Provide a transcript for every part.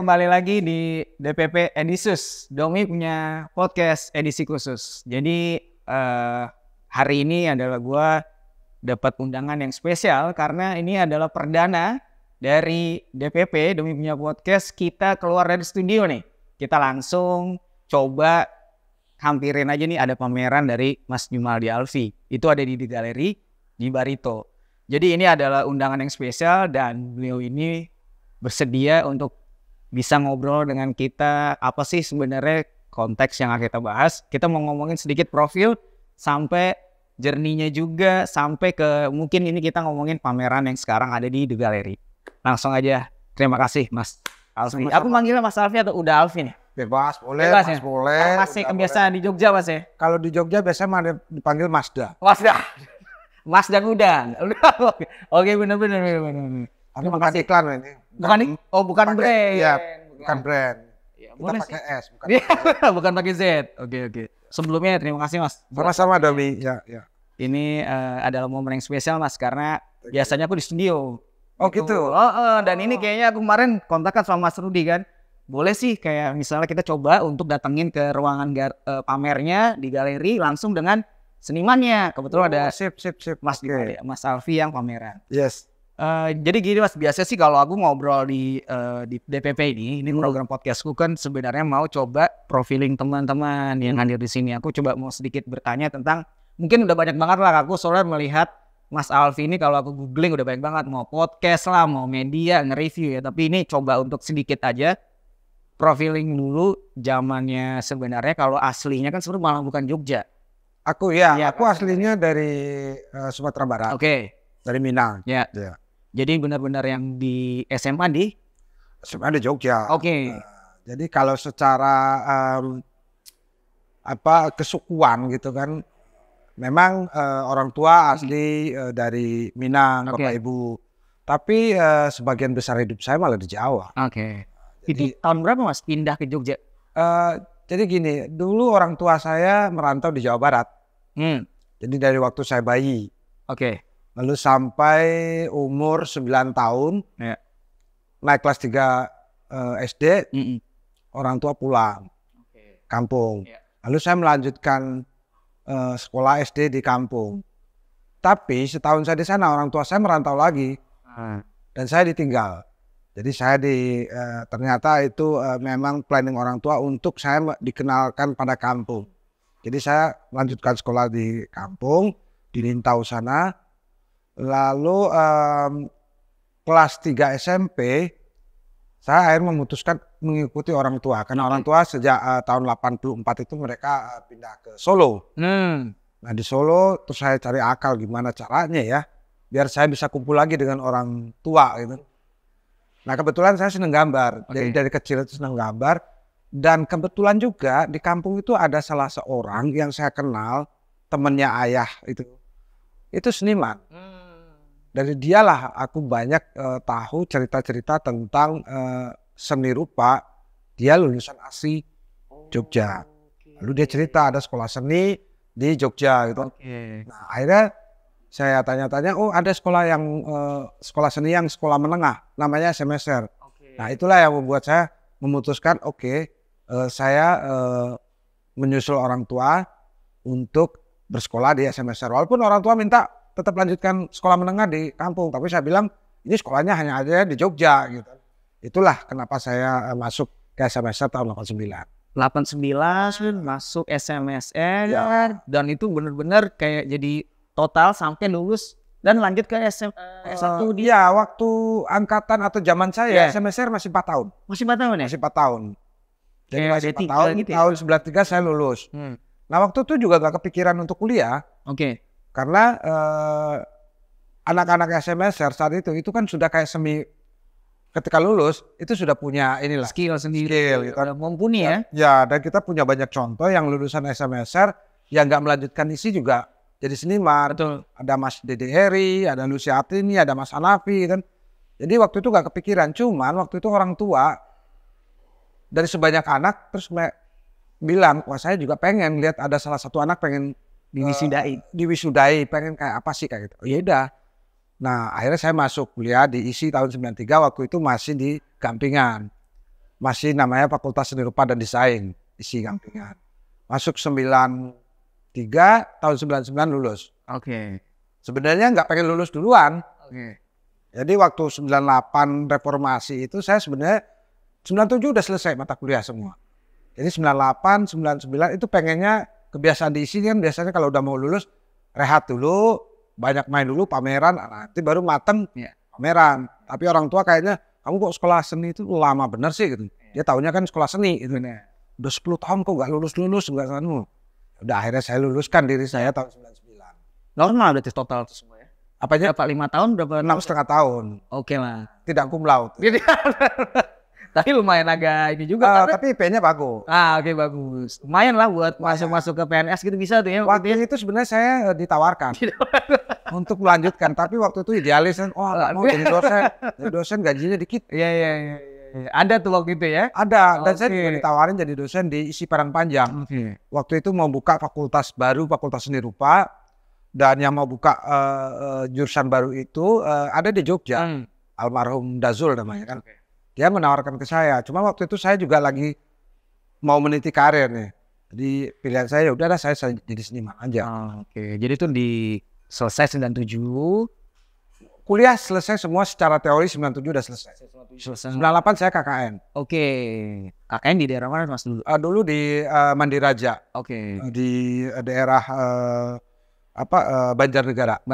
kembali lagi di DPP Edisus. Domi punya podcast edisi khusus. Jadi hari ini adalah gue dapat undangan yang spesial karena ini adalah perdana dari DPP, Domi punya podcast. Kita keluar dari studio nih. Kita langsung coba hampirin aja nih, ada pameran dari Mas Jumaldi Alfi. Itu ada di galeri di Barito. Jadi ini adalah undangan yang spesial dan beliau ini bersedia untuk bisa ngobrol dengan kita. Apa sih sebenarnya konteks yang akan kita bahas? Kita mau ngomongin sedikit profil sampai journey-nya juga, sampai ke mungkin ini kita ngomongin pameran yang sekarang ada di The Gallery. Langsung aja, terima kasih Mas Alfi. Aku manggilnya Mas Alfi atau udah Alfi nih? Bebas, boleh, Bebas, Mas, ya? boleh. Masih kebiasaan di Jogja Mas ya? Kalau di Jogja biasanya dipanggil Mazda. Mazda Kuda. Oke, benar-benar. Tapi bukan iklan ini. Bukan brand. Iya, bukan brand. Ya, kita pakai S, bukan. Bukan pakai Z. Oke. Sebelumnya terima kasih Mas. Sama-sama Domi. Ya. Ini adalah momen yang spesial Mas karena biasanya aku di studio. Oh gitu. Dan ini kayaknya aku kemarin kontakkan sama Mas Rudi kan. Boleh sih kayak misalnya kita coba untuk datengin ke ruangan pamernya di galeri langsung dengan senimannya. Kebetulan ada Sip. Mas Alfi yang pameran. Yes. Jadi gini Mas, biasa sih kalau aku ngobrol di DPP ini program podcastku kan sebenarnya mau coba profiling teman-teman yang hadir di sini. Aku coba mau sedikit bertanya tentang, mungkin udah banyak banget lah aku soalnya melihat Mas Alfi ini kalau aku googling udah banyak banget, mau podcast lah, mau media, nge-review ya. Tapi ini coba untuk sedikit aja profiling dulu zamannya sebenarnya kalau aslinya kan sebenarnya malah bukan Jogja. Aku aku aslinya dari Sumatera Barat. Oke. Dari Minang. Ya. Jadi benar-benar yang di SMA di Jogja. Oke. Jadi kalau secara kesukuan gitu kan, memang orang tua asli dari Minang, Bapak Ibu. Tapi sebagian besar hidup saya malah di Jawa. Oke. Itu tahun berapa Mas pindah ke Jogja? Jadi gini, dulu orang tua saya merantau di Jawa Barat. Jadi dari waktu saya bayi. Oke. Lalu sampai umur 9 tahun, naik kelas 3 SD, orang tua pulang kampung. Lalu saya melanjutkan sekolah SD di kampung. Tapi setahun saya di sana, orang tua saya merantau lagi. Dan saya ditinggal. Jadi saya ternyata itu memang planning orang tua untuk saya dikenalkan pada kampung. Jadi saya melanjutkan sekolah di kampung, di Lintau sana. Lalu kelas 3 SMP, saya akhirnya memutuskan mengikuti orang tua. Karena orang tua sejak tahun 84 itu mereka pindah ke Solo. Nah di Solo terus saya cari akal gimana caranya ya, biar saya bisa kumpul lagi dengan orang tua gitu. Nah kebetulan saya senang gambar, jadi dari kecil itu senang gambar. Dan kebetulan juga di kampung itu ada salah seorang yang saya kenal, temannya ayah itu seniman. Dari dialah aku banyak tahu cerita-cerita tentang seni rupa. Dia lulusan asli Jogja. Lalu dia cerita ada sekolah seni di Jogja gitu. Nah akhirnya saya tanya-tanya, ada sekolah yang sekolah seni yang sekolah menengah, namanya SMSR. Nah itulah yang membuat saya memutuskan saya menyusul orang tua untuk bersekolah di SMSR. Walaupun orang tua minta tetap lanjutkan sekolah menengah di kampung, tapi saya bilang ini sekolahnya hanya ada di Jogja gitu. Itulah kenapa saya masuk ke SMSR tahun 89 masuk SMSR dan itu benar-benar kayak jadi total sampai lulus dan lanjut ke S1 di waktu angkatan atau zaman saya SMSR masih 4 tahun. Masih 4 tahun ya? Masih 4 tahun. Jadi masih 4 tahun, gitu tahun 93 saya lulus. Nah waktu itu juga gak kepikiran untuk kuliah. Karena anak-anak SMSR saat itu kan sudah kayak ketika lulus itu sudah punya skill sendiri, gitu. Mumpuni ya. Ya, dan kita punya banyak contoh yang lulusan SMSR yang nggak melanjutkan isi juga jadi seniman. Betul. Ada Mas Dede Heri, ada Lucy Atini, ada Mas Hanafi kan. Jadi waktu itu nggak kepikiran. Cuman waktu itu orang tua dari sebanyak anak terus bilang, wah saya juga pengen lihat ada salah satu anak pengen diwisudai, pengen kayak apa sih kayak gitu. Ya udah. Nah akhirnya saya masuk kuliah di ISI tahun 93, waktu itu masih di Gampingan. masih namanya Fakultas Seni Rupa dan Desain, isi sampingan. Masuk 93, tahun 99 lulus. Oke. Sebenarnya nggak pengen lulus duluan. Oke. Jadi waktu 98 reformasi itu saya sebenarnya 97 udah selesai mata kuliah semua. Jadi 98, 99 itu pengennya kebiasaan diisi kan biasanya kalau udah mau lulus rehat dulu, banyak main dulu, pameran, nanti baru mateng pameran. Tapi orang tua kayaknya kamu kok sekolah seni itu lama bener sih gitu. Dia taunya kan sekolah seni gitu. Udah 10 tahun kok nggak lulus-lulus, nggak sanu. Udah akhirnya saya luluskan diri saya tahun 99. Normal berarti total itu semua ya? Apanya? Berapa 5 tahun? Berapa? 6,5 tahun. Oke lah. Tidak cum laude. Tapi lumayan agak ini juga. Tapi IP-nya bagus. Oke, bagus. Lumayan lah buat masuk ke PNS gitu bisa tuh ya. Waktu itu sebenarnya saya ditawarkan untuk melanjutkan. Tapi waktu itu idealis kan, mau jadi dosen. Jadi dosen gajinya dikit. Iya. Ada tuh waktu itu ya? Ada. Dan saya juga ditawarin jadi dosen di ISI Padangpanjang. Waktu itu mau buka fakultas baru, Fakultas Seni Rupa. Dan yang mau buka jurusan baru itu ada di Jogja. Almarhum Dazul namanya kan. Dia menawarkan ke saya. Cuma waktu itu saya juga lagi mau meniti karir nih. Jadi pilihan saya ya udahlah saya jadi seniman aja. Oke. Jadi itu selesai 97. Kuliah selesai semua secara teori 97 udah selesai. 98 saya KKN. Oke. KKN di daerah mana Mas dulu? Dulu di Mandiraja. Oke. Di daerah Banjarnegara.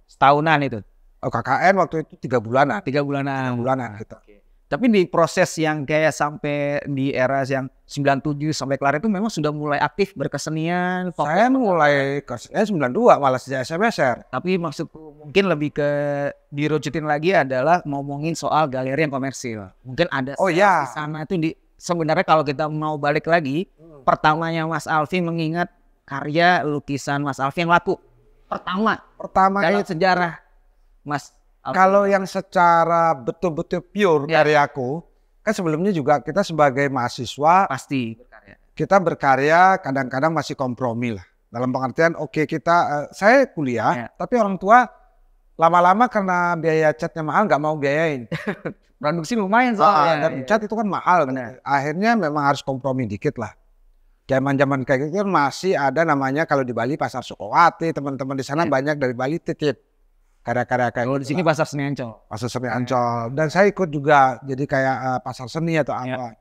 Setahunan itu. KKN waktu itu 3 bulanan. 3 bulanan. 3 bulanan gitu. Tapi di proses yang kayak sampai di era yang 97 sampai kelar itu memang sudah mulai aktif berkesenian. Saya mulai kesenian 92 malah sejak SMSR. Tapi maksudku mungkin lebih ke dirucutin lagi adalah ngomongin soal galeri yang komersil. Mungkin ada di sana itu sebenarnya kalau kita mau balik lagi, pertamanya Mas Alfi mengingat karya lukisan Mas Alfi yang laku. Pertama dari sejarah Mas Alfi. Kalau yang secara betul-betul pure karyaku, kan sebelumnya juga kita sebagai mahasiswa pasti berkarya. Kita berkarya kadang-kadang masih kompromi lah. Dalam pengertian saya kuliah, tapi orang tua lama-lama karena biaya catnya mahal nggak mau biayain. Produksi lumayan soalnya. Dan cat itu kan mahal. Akhirnya memang harus kompromi dikit lah. Zaman-zaman kayak gitu kan masih ada namanya kalau di Bali Pasar Sukowati, teman-teman di sana banyak dari Bali titip karya-karya kayak di sini Pasar Seni Ancol. Pasar Seni Ancol. Dan saya ikut juga jadi kayak pasar seni atau apa.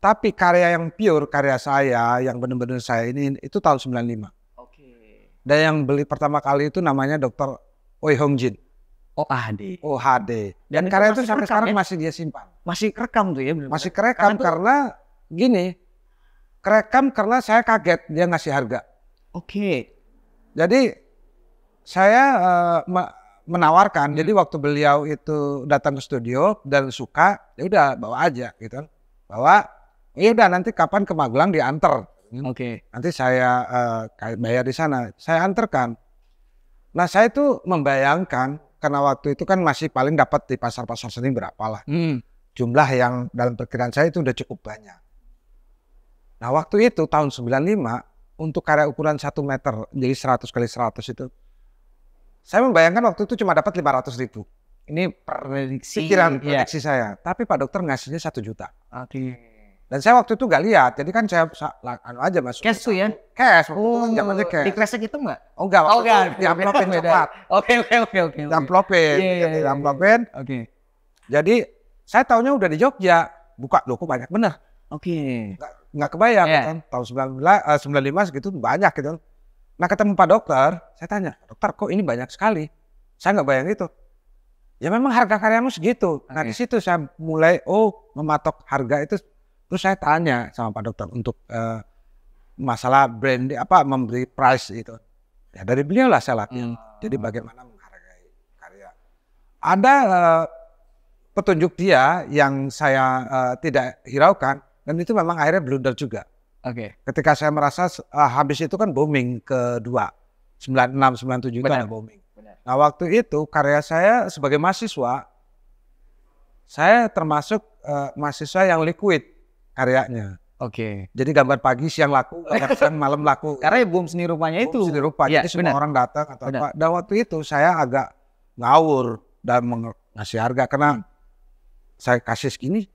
Tapi karya yang pure, karya saya yang benar-benar saya ini itu tahun 95. Oke. Dan yang beli pertama kali itu namanya Dr. Oi Hong Jin. OHD. Dan karya itu sampai sekarang masih dia simpan. Masih kerekam tuh ya? Masih kerekam karena gini. Kerekam karena saya kaget dia ngasih harga. Oke. Jadi saya menawarkan. Jadi waktu beliau itu datang ke studio dan suka, ya udah bawa aja gitu. Bawa, ya udah nanti kapan ke Magelang diantar. Oke. Nanti saya bayar di sana. Saya antarkan. Nah saya itu membayangkan karena waktu itu kan masih paling dapat di pasar-pasar seni berapa lah. Jumlah yang dalam perkiraan saya itu udah cukup banyak. Nah waktu itu tahun 95 untuk karya ukuran 1 meter jadi 100 kali 100 itu. Saya membayangkan waktu itu cuma dapat 500.000. Ini prediksi saya. Tapi Pak Dokter ngasihnya 1 juta. Oke. Dan saya waktu itu nggak lihat. Jadi kan saya aja masuk. Cash tuh ya? Cash. Waktu itu kan zamannya cash. Di kresek itu nggak? Oh enggak. Di amplopin coklat. Oke. Di amplopin. Oke. Jadi saya taunya udah di Jogja. Buka loh kok banyak bener. Oke. Nggak kebayang kan. Tahun 95 segitu banyak gitu. Nah ketemu Pak Dokter, saya tanya, Dokter kok ini banyak sekali? Saya nggak bayang itu. Ya memang harga karyamu segitu. Nah di situ saya mulai mematok harga itu. Terus saya tanya sama Pak Dokter untuk masalah brand memberi price itu. Ya dari beliau lah saya latihan. Jadi bagaimana menghargai karya. Ada petunjuk dia yang saya tidak hiraukan dan itu memang akhirnya blunder juga. Oke. Ketika saya merasa habis itu kan booming kedua 96, 97 kan booming. Benar. Nah waktu itu karya saya sebagai mahasiswa, saya termasuk mahasiswa yang liquid karyanya. Oke. Jadi gambar pagi siang laku, gambar siang malam laku. Karena boom seni rupanya itu. Boom seni rupa. Jadi semua orang datang atau apa. Dan waktu itu saya agak ngawur dan ngasih harga karena saya kasih segini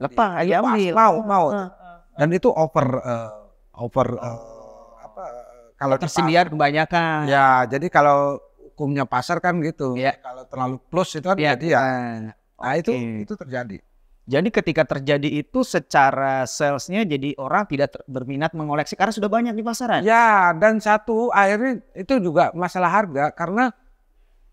Lepas, ambil. Mau. Dan itu kalau tersediaan kebanyakan. Ya, jadi kalau hukumnya pasar kan gitu. Kalau terlalu plus itu kan jadi ya. Nah, itu terjadi. Jadi ketika terjadi itu secara salesnya jadi orang tidak berminat mengoleksi karena sudah banyak di pasaran. Ya, dan satu akhirnya itu juga masalah harga karena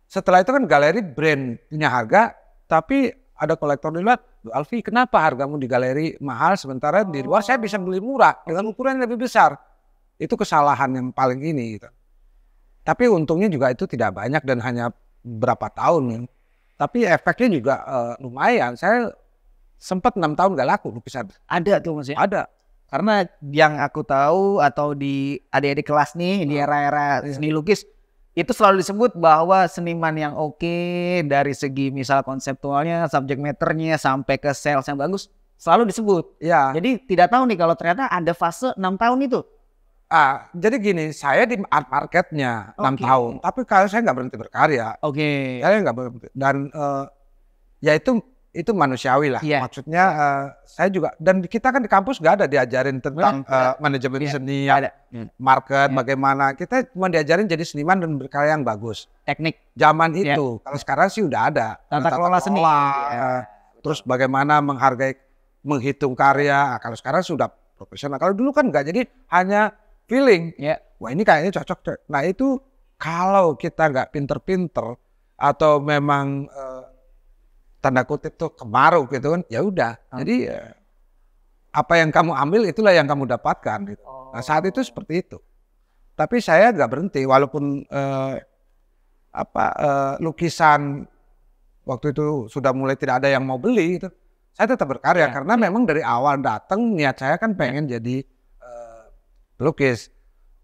setelah itu kan galeri brand punya harga, tapi ada kolektor di luar, Alfi kenapa hargamu di galeri mahal sementara di luar saya bisa beli murah dengan ukuran yang lebih besar. Itu kesalahan yang paling ini gitu. Tapi untungnya juga itu tidak banyak dan hanya berapa tahun. Tapi efeknya juga lumayan. Saya sempat 6 tahun gak laku lukisan. Ada tuh Mas ya? Ada. Karena yang aku tahu atau di adik-adik kelas nih di era-era seni lukis itu selalu disebut bahwa seniman yang oke dari segi misal konseptualnya, subject matter-nya sampai ke sales yang bagus selalu disebut. Ya. Jadi tidak tahu nih kalau ternyata ada fase 6 tahun itu. Jadi gini, saya di art marketnya 6 tahun, tapi kalau saya nggak berhenti berkarya. Saya nggak berhenti. Dan ya itu manusiawi lah. Maksudnya saya juga, dan kita kan di kampus nggak ada diajarin tentang manajemen seni, market, bagaimana. Kita cuma diajarin jadi seniman dan berkarya yang bagus. Teknik. Zaman itu. Kalau sekarang sih udah ada. Tata kelola seni. Terus bagaimana menghargai, menghitung karya. Kalau sekarang sudah profesional. Kalau dulu kan nggak, jadi hanya feeling. Wah ini kayaknya cocok. Nah itu kalau kita nggak pinter-pinter atau memang tanda kutip tuh kemarau gitu kan, ya udah. Jadi apa yang kamu ambil itulah yang kamu dapatkan gitu. Nah saat itu seperti itu. Tapi saya nggak berhenti walaupun lukisan waktu itu sudah mulai tidak ada yang mau beli gitu. Saya tetap berkarya karena memang dari awal datang niat saya kan pengen jadi pelukis.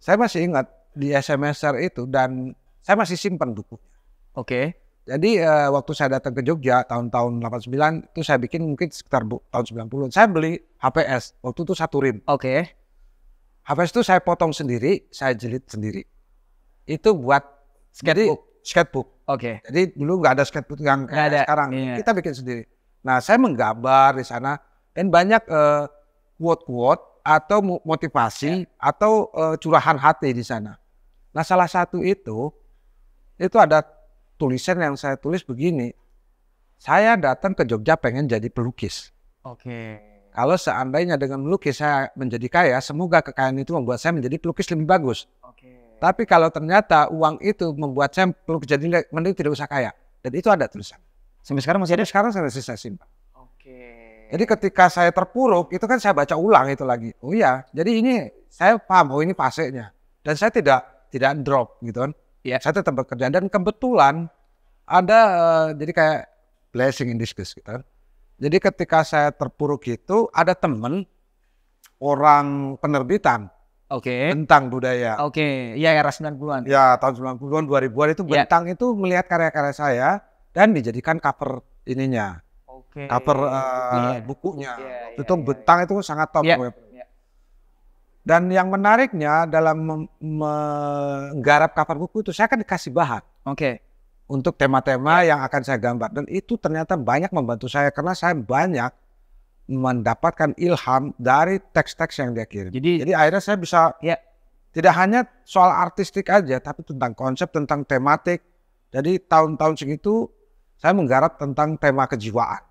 Saya masih ingat di SMSR itu dan saya masih simpan bukunya. Jadi waktu saya datang ke Jogja tahun-tahun 89 itu saya bikin mungkin sekitar tahun 90. Saya beli HPS waktu itu 1 rim. HPS itu saya potong sendiri, saya jilid sendiri. Itu buat sketchbook. Jadi dulu nggak ada sketchbook yang kayak sekarang. Kita bikin sendiri. Nah saya menggambar di sana dan banyak quote-quote atau motivasi atau curahan hati di sana. Nah salah satu itu ada tulisan yang saya tulis begini, saya datang ke Jogja pengen jadi pelukis. Kalau seandainya dengan melukis saya menjadi kaya, semoga kekayaan itu membuat saya menjadi pelukis lebih bagus. Tapi kalau ternyata uang itu membuat saya pelukis jadi mending tidak usah kaya. Dan itu ada tulisan. Sampai sekarang masih ada? Sekarang saya masih simpan. Jadi ketika saya terpuruk, itu kan saya baca ulang itu lagi. Oh iya, jadi ini saya paham, oh ini fasenya. Dan saya tidak drop gitu kan. Saya tetap bekerja dan kebetulan ada jadi kayak blessing in disguise gitu kan. Jadi ketika saya terpuruk itu ada temen orang penerbitan Bentang Budaya. Iya era 90-an. Ya tahun 90-an 2000-an itu Bentang itu melihat karya-karya saya dan dijadikan cover ininya. Cover bukunya. Itu Bentang itu sangat top. Dan yang menariknya dalam menggarap cover buku itu saya kan dikasih bahan. Untuk tema-tema yang akan saya gambar. Dan itu ternyata banyak membantu saya karena saya banyak mendapatkan ilham dari teks-teks yang dia kirim. Jadi akhirnya saya bisa tidak hanya soal artistik aja, tapi tentang konsep, tentang tematik. Jadi tahun-tahun segitu saya menggarap tentang tema kejiwaan.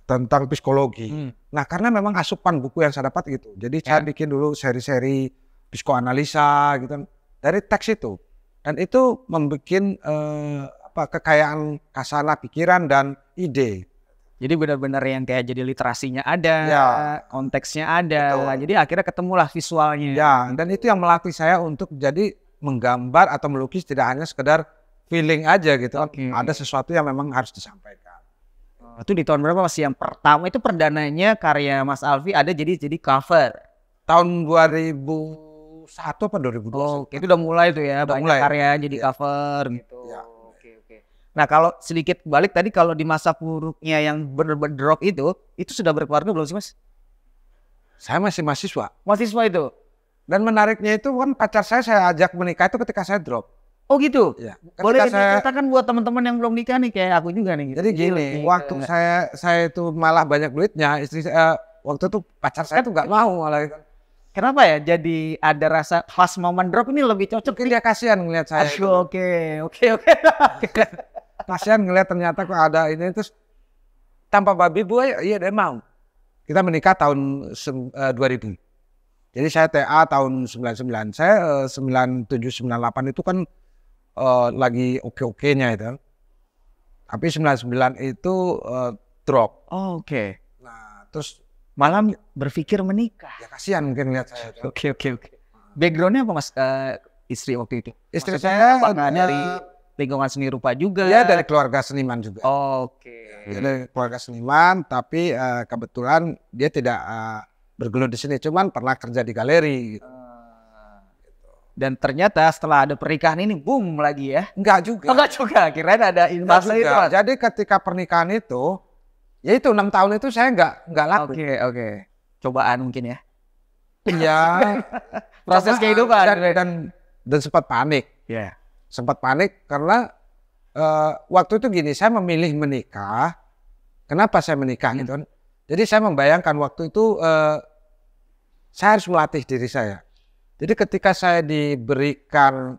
Tentang psikologi. Nah karena memang asupan buku yang saya dapat gitu. Jadi saya bikin dulu seri-seri psikoanalisa gitu dari teks itu. Dan itu membuat kekayaan kasana pikiran dan ide. Jadi benar-benar yang kayak jadi literasinya ada, konteksnya ada. Jadi akhirnya ketemulah visualnya. Dan itu yang melatih saya untuk jadi menggambar atau melukis tidak hanya sekedar feeling aja gitu. Ada sesuatu yang memang harus disampaikan. Itu di tahun berapa Mas yang pertama itu perdananya karya Mas Alfi ada jadi cover? Tahun 2001 apa 2002? Itu udah mulai tuh ya, banyak karya jadi cover gitu. Nah kalau sedikit balik tadi, kalau di masa buruknya yang bener-bener drop itu sudah berkeluarga belum sih Mas? Saya masih mahasiswa. Mahasiswa itu? Dan menariknya itu kan pacar saya ajak menikah itu ketika saya drop. Oh gitu? Ya. Boleh diceritakan buat teman-teman yang belum nikah nih, kayak aku juga nih. Jadi gini, waktu saya itu malah banyak duitnya, istri saya, waktu itu pacar saya tuh nggak mau malah. Kenapa ya? Jadi ada rasa pas momen drop ini lebih cocok. Mungkin dia kasihan ngeliat saya. Oke. Kasihan ngeliat ternyata kok ada ini, terus tanpa babi bu, iya dia mau. Kita menikah tahun 2000. Jadi saya TA tahun 99. Saya 97, 98 itu kan lagi oke-okenya itu. Tapi 99 itu drop. Oh, oke. Nah, terus malam berpikir menikah. Ya kasihan mungkin lihat saya. Oke. Backgroundnya apa mas? Istri waktu itu? Istri saya dari lingkungan seni rupa juga. Ya dari keluarga seniman juga. Oke. Dari keluarga seniman, tapi kebetulan dia tidak bergelut di sini, cuman pernah kerja di galeri. Gitu. Dan ternyata setelah ada pernikahan ini boom lagi ya? Enggak juga. Enggak juga. Kirain ada invasi itu. Jadi ketika pernikahan itu, ya itu 6 tahun itu saya enggak laku. Oke. Cobaan mungkin ya. Iya. Proses kehidupan dan sempat panik. Iya. Sempat panik karena waktu itu gini, saya memilih menikah. Kenapa saya menikah gitu kan? Jadi saya membayangkan waktu itu saya harus melatih diri saya. Jadi ketika saya diberikan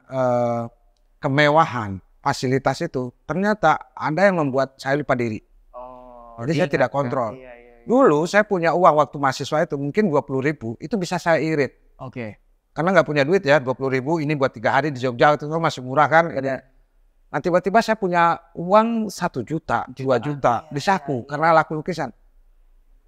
kemewahan, fasilitas itu, ternyata ada yang membuat saya lupa diri. Jadi saya tidak kontrol. Iya. Dulu saya punya uang waktu mahasiswa itu mungkin 20.000, itu bisa saya irit. Oke. Karena nggak punya duit ya, 20.000 ini buat 3 hari di Jogja itu masih murah kan. Nah tiba-tiba saya punya uang 1 juta, 2 juta di saku karena laku lukisan.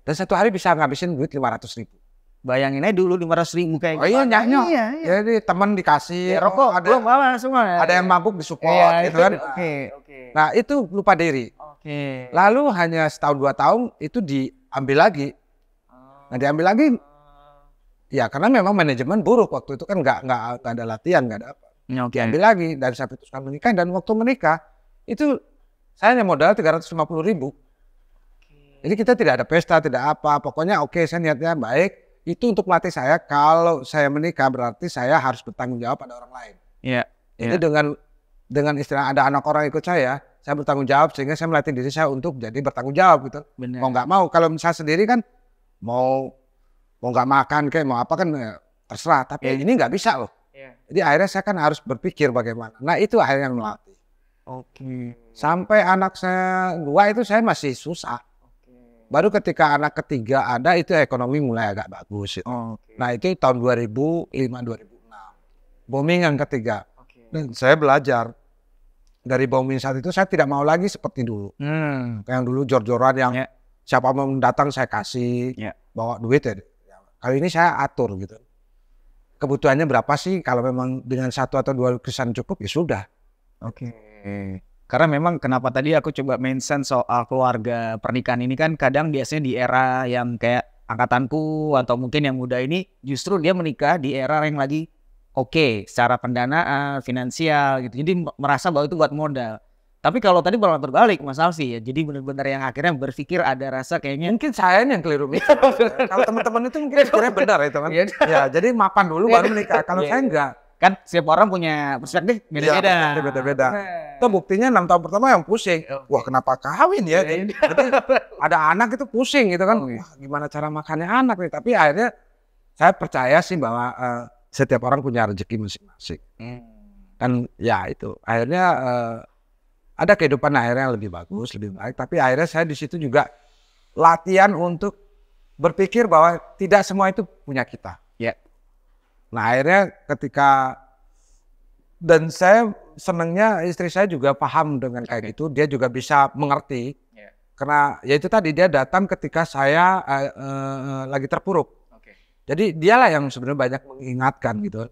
Dan 1 hari bisa ngabisin duit 500.000. Bayangin aja dulu 500.000 kayak gitu. Oh iya nyanyi. Iya. Jadi teman dikasih rokok, ada belum apa semua. Ada yang mabuk disupport gitu kan. Oke. Nah itu lupa diri. Oke. Lalu hanya setahun 2 tahun itu diambil lagi. Nah diambil lagi. Ya karena memang manajemen buruk waktu itu kan nggak ada latihan, nggak ada apa. Diambil lagi dan saya putuskan menikah, dan waktu menikah itu saya hanya modal 350.000. Jadi kita tidak ada pesta, tidak apa. Pokoknya oke, saya niatnya baik. Itu untuk melatih saya, kalau saya menikah berarti saya harus bertanggung jawab pada orang lain. Iya. Jadi dengan istilah ada anak orang ikut saya bertanggung jawab, sehingga saya melatih diri saya untuk jadi bertanggung jawab gitu. Bener. Mau nggak mau, kalau misalnya sendiri kan mau nggak makan kayak mau apa kan terserah. Tapi ini nggak bisa loh. Jadi akhirnya saya kan harus berpikir bagaimana. Nah itu akhirnya yang melatih. Oke. Sampai anak saya 2 itu saya masih susah. Baru ketika anak ketiga ada itu ekonomi mulai agak bagus. Nah itu tahun 2005-2006. Booming yang ketiga. Dan saya belajar. Dari booming saat itu saya tidak mau lagi seperti dulu. Yang dulu jor-joran yang siapa mau datang saya kasih. Bawa duit ya. Kali ini saya atur gitu. Kebutuhannya berapa sih? Kalau memang dengan 1 atau 2 lukisan cukup ya sudah. Oke. Karena memang kenapa tadi aku coba mention soal keluarga pernikahan ini kan kadang biasanya di era yang kayak angkatanku atau mungkin yang muda ini justru dia menikah di era yang lagi oke secara pendanaan, finansial gitu. Jadi merasa bahwa itu buat modal. Tapi kalau tadi malah berbalik Mas Alfi ya. Jadi benar-benar yang akhirnya berpikir ada rasa kayaknya. Mungkin saya yang keliru. Kalau teman-teman itu mungkin sebenarnya benar itu kan. Ya jadi mapan dulu baru menikah. Kalau saya enggak. Kan setiap orang punya perspektif beda-beda. Beda-beda. Itu buktinya 6 tahun pertama yang pusing. Wah kenapa kawin ya? Jadi ada anak itu pusing gitu kan. Wah gimana cara makannya anak nih. Tapi akhirnya saya percaya sih bahwa setiap orang punya rezeki masing-masing. Dan ya itu akhirnya ada kehidupan akhirnya yang lebih bagus, lebih baik. Tapi akhirnya saya di situ juga latihan untuk berpikir bahwa tidak semua itu punya kita. Nah akhirnya ketika, dan saya senangnya istri saya juga paham dengan kayak gitu, dia juga bisa mengerti. Karena ya itu tadi dia datang ketika saya lagi terpuruk. Jadi dialah yang sebenarnya banyak mengingatkan gitu.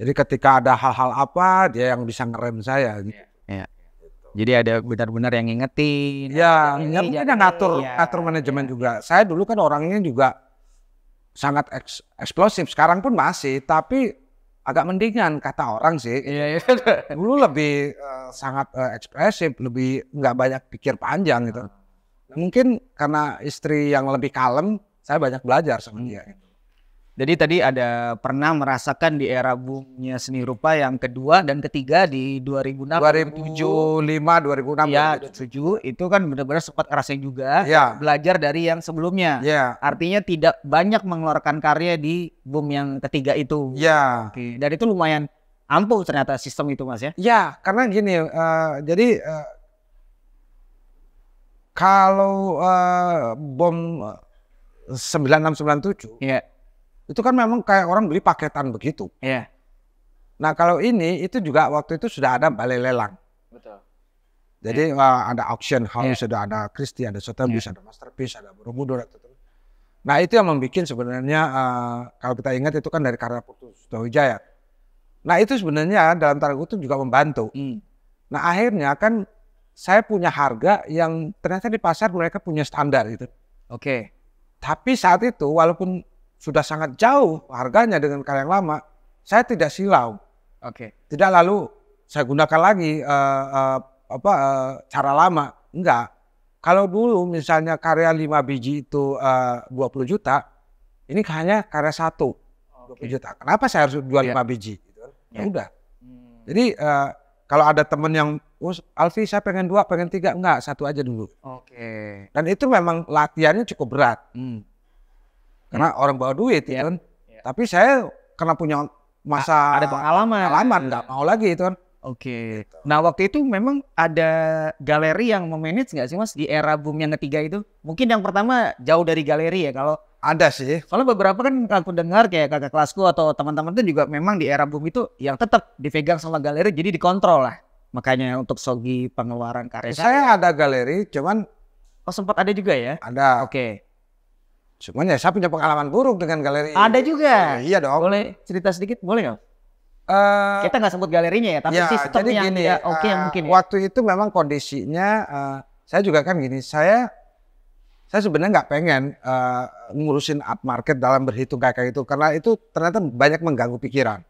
Jadi ketika ada hal-hal apa dia yang bisa ngerem saya gitu. Jadi ada benar-benar yang ngingetin. Ya mungkin yang ngatur manajemen juga. Saya dulu kan orangnya juga sangat eksplosif, sekarang pun masih, tapi agak mendingan kata orang sih. Dulu lebih sangat ekspresif, lebih nggak banyak pikir panjang gitu. Mungkin karena istri yang lebih kalem, saya banyak belajar sama dia. Jadi tadi ada pernah merasakan di era boomnya seni rupa yang kedua dan ketiga di 2006, 2005, 2006, ya 2007 itu kan benar-benar sempat ngerasain juga belajar dari yang sebelumnya. Artinya tidak banyak mengeluarkan karya di boom yang ketiga itu. Oke. Dan itu lumayan ampuh ternyata sistem itu Mas ya. Ya, karena gini, jadi kalau bom 9697 itu kan memang kayak orang beli paketan begitu. Nah kalau ini itu juga waktu itu sudah ada balai lelang. Betul. Jadi ada auction house, ada Christie, ada Sotheby's, ada Masterpiece, ada Borobudur. Nah itu yang membuat sebenarnya kalau kita ingat itu kan dari karya Putu Sutawijaya. Nah itu sebenarnya dalam tanda kutip juga membantu. Nah akhirnya kan saya punya harga yang ternyata di pasar mereka punya standar gitu. Tapi saat itu walaupun sudah sangat jauh harganya dengan karya yang lama, saya tidak silau. Tidak lalu saya gunakan lagi cara lama. Enggak. Kalau dulu misalnya karya 5 biji itu 20 juta, ini hanya karya 1 20 juta. Kenapa saya harus jual 5 biji? Ya udah. Jadi kalau ada temen yang, Alfi saya pengen 2, pengen 3, enggak, 1 aja dulu. Dan itu memang latihannya cukup berat. Karena orang bawa duit kan. Tapi saya karena punya masa ada pengalaman nggak mau lagi itu kan. Gitu. Nah waktu itu memang ada galeri yang memanage nggak sih Mas di era boom yang ketiga itu? Mungkin yang pertama jauh dari galeri ya kalau. Ada sih. Soalnya beberapa kan aku dengar kayak kakak kelasku atau teman-teman itu juga memang di era boom itu yang tetap dipegang sama galeri jadi dikontrol lah. Makanya untuk segi pengeluaran karya. Saya ada galeri cuman. Sempat ada juga ya? Ada. Cuman ya saya punya pengalaman buruk dengan galeri. Ada juga? Iya dong. Boleh cerita sedikit? Boleh nggak? Kita nggak sebut galerinya ya, tapi sistem yang gini, mungkin ya. Waktu itu memang kondisinya, saya juga kan gini, saya sebenarnya nggak pengen ngurusin art market dalam berhitung kayak itu, karena itu ternyata banyak mengganggu pikiran.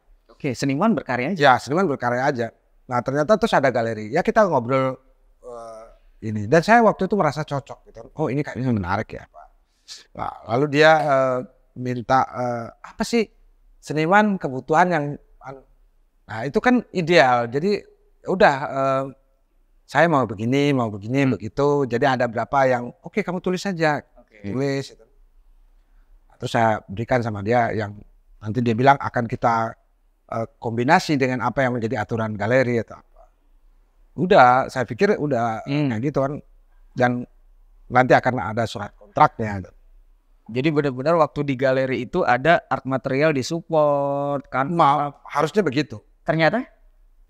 Seniman berkarya aja? Ya, seniman berkarya aja. Nah ternyata terus ada galeri, ya kita ngobrol ini, dan saya waktu itu merasa cocok gitu. Oh ini kayaknya menarik ya Pak. Nah, lalu dia minta apa sih seniman kebutuhan yang, nah itu kan ideal. Jadi udah saya mau begini begitu. Jadi ada berapa yang oke, kamu tulis saja, tulis. Gitu. Terus saya berikan sama dia yang nanti dia bilang akan kita kombinasi dengan apa yang menjadi aturan galeri atau apa. Udah, saya pikir udah kayak gitu kan. Dan nanti akan ada surat kontraknya. Jadi benar-benar waktu di galeri itu ada art material di support kan? Harusnya begitu. Ternyata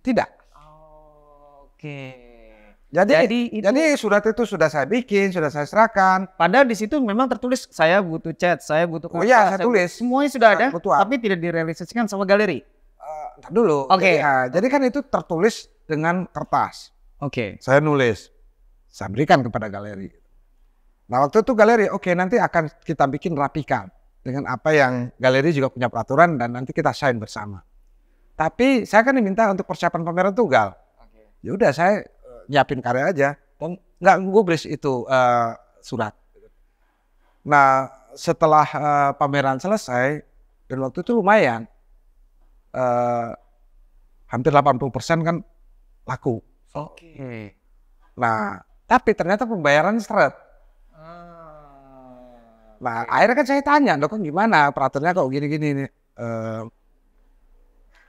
tidak. Jadi surat itu sudah saya bikin, sudah saya serahkan. Padahal di situ memang tertulis saya butuh cat, saya butuh kata. Oh iya, saya tulis. Semuanya sudah ada, tapi tidak direalisasikan sama galeri. Ntar dulu. Jadi kan itu tertulis dengan kertas. Saya nulis, saya berikan kepada galeri. Nah waktu itu galeri, nanti akan kita bikin rapikan dengan apa yang galeri juga punya peraturan dan nanti kita sign bersama. Tapi saya kan diminta untuk persiapan pameran tunggal. Ya udah saya nyiapin karya aja, dan nggak gubris itu surat. Nah setelah pameran selesai dan waktu itu lumayan, hampir 80% kan laku. Nah tapi ternyata pembayaran seret. Nah akhirnya kan saya tanya, kok gimana peraturannya kok gini-gini nih,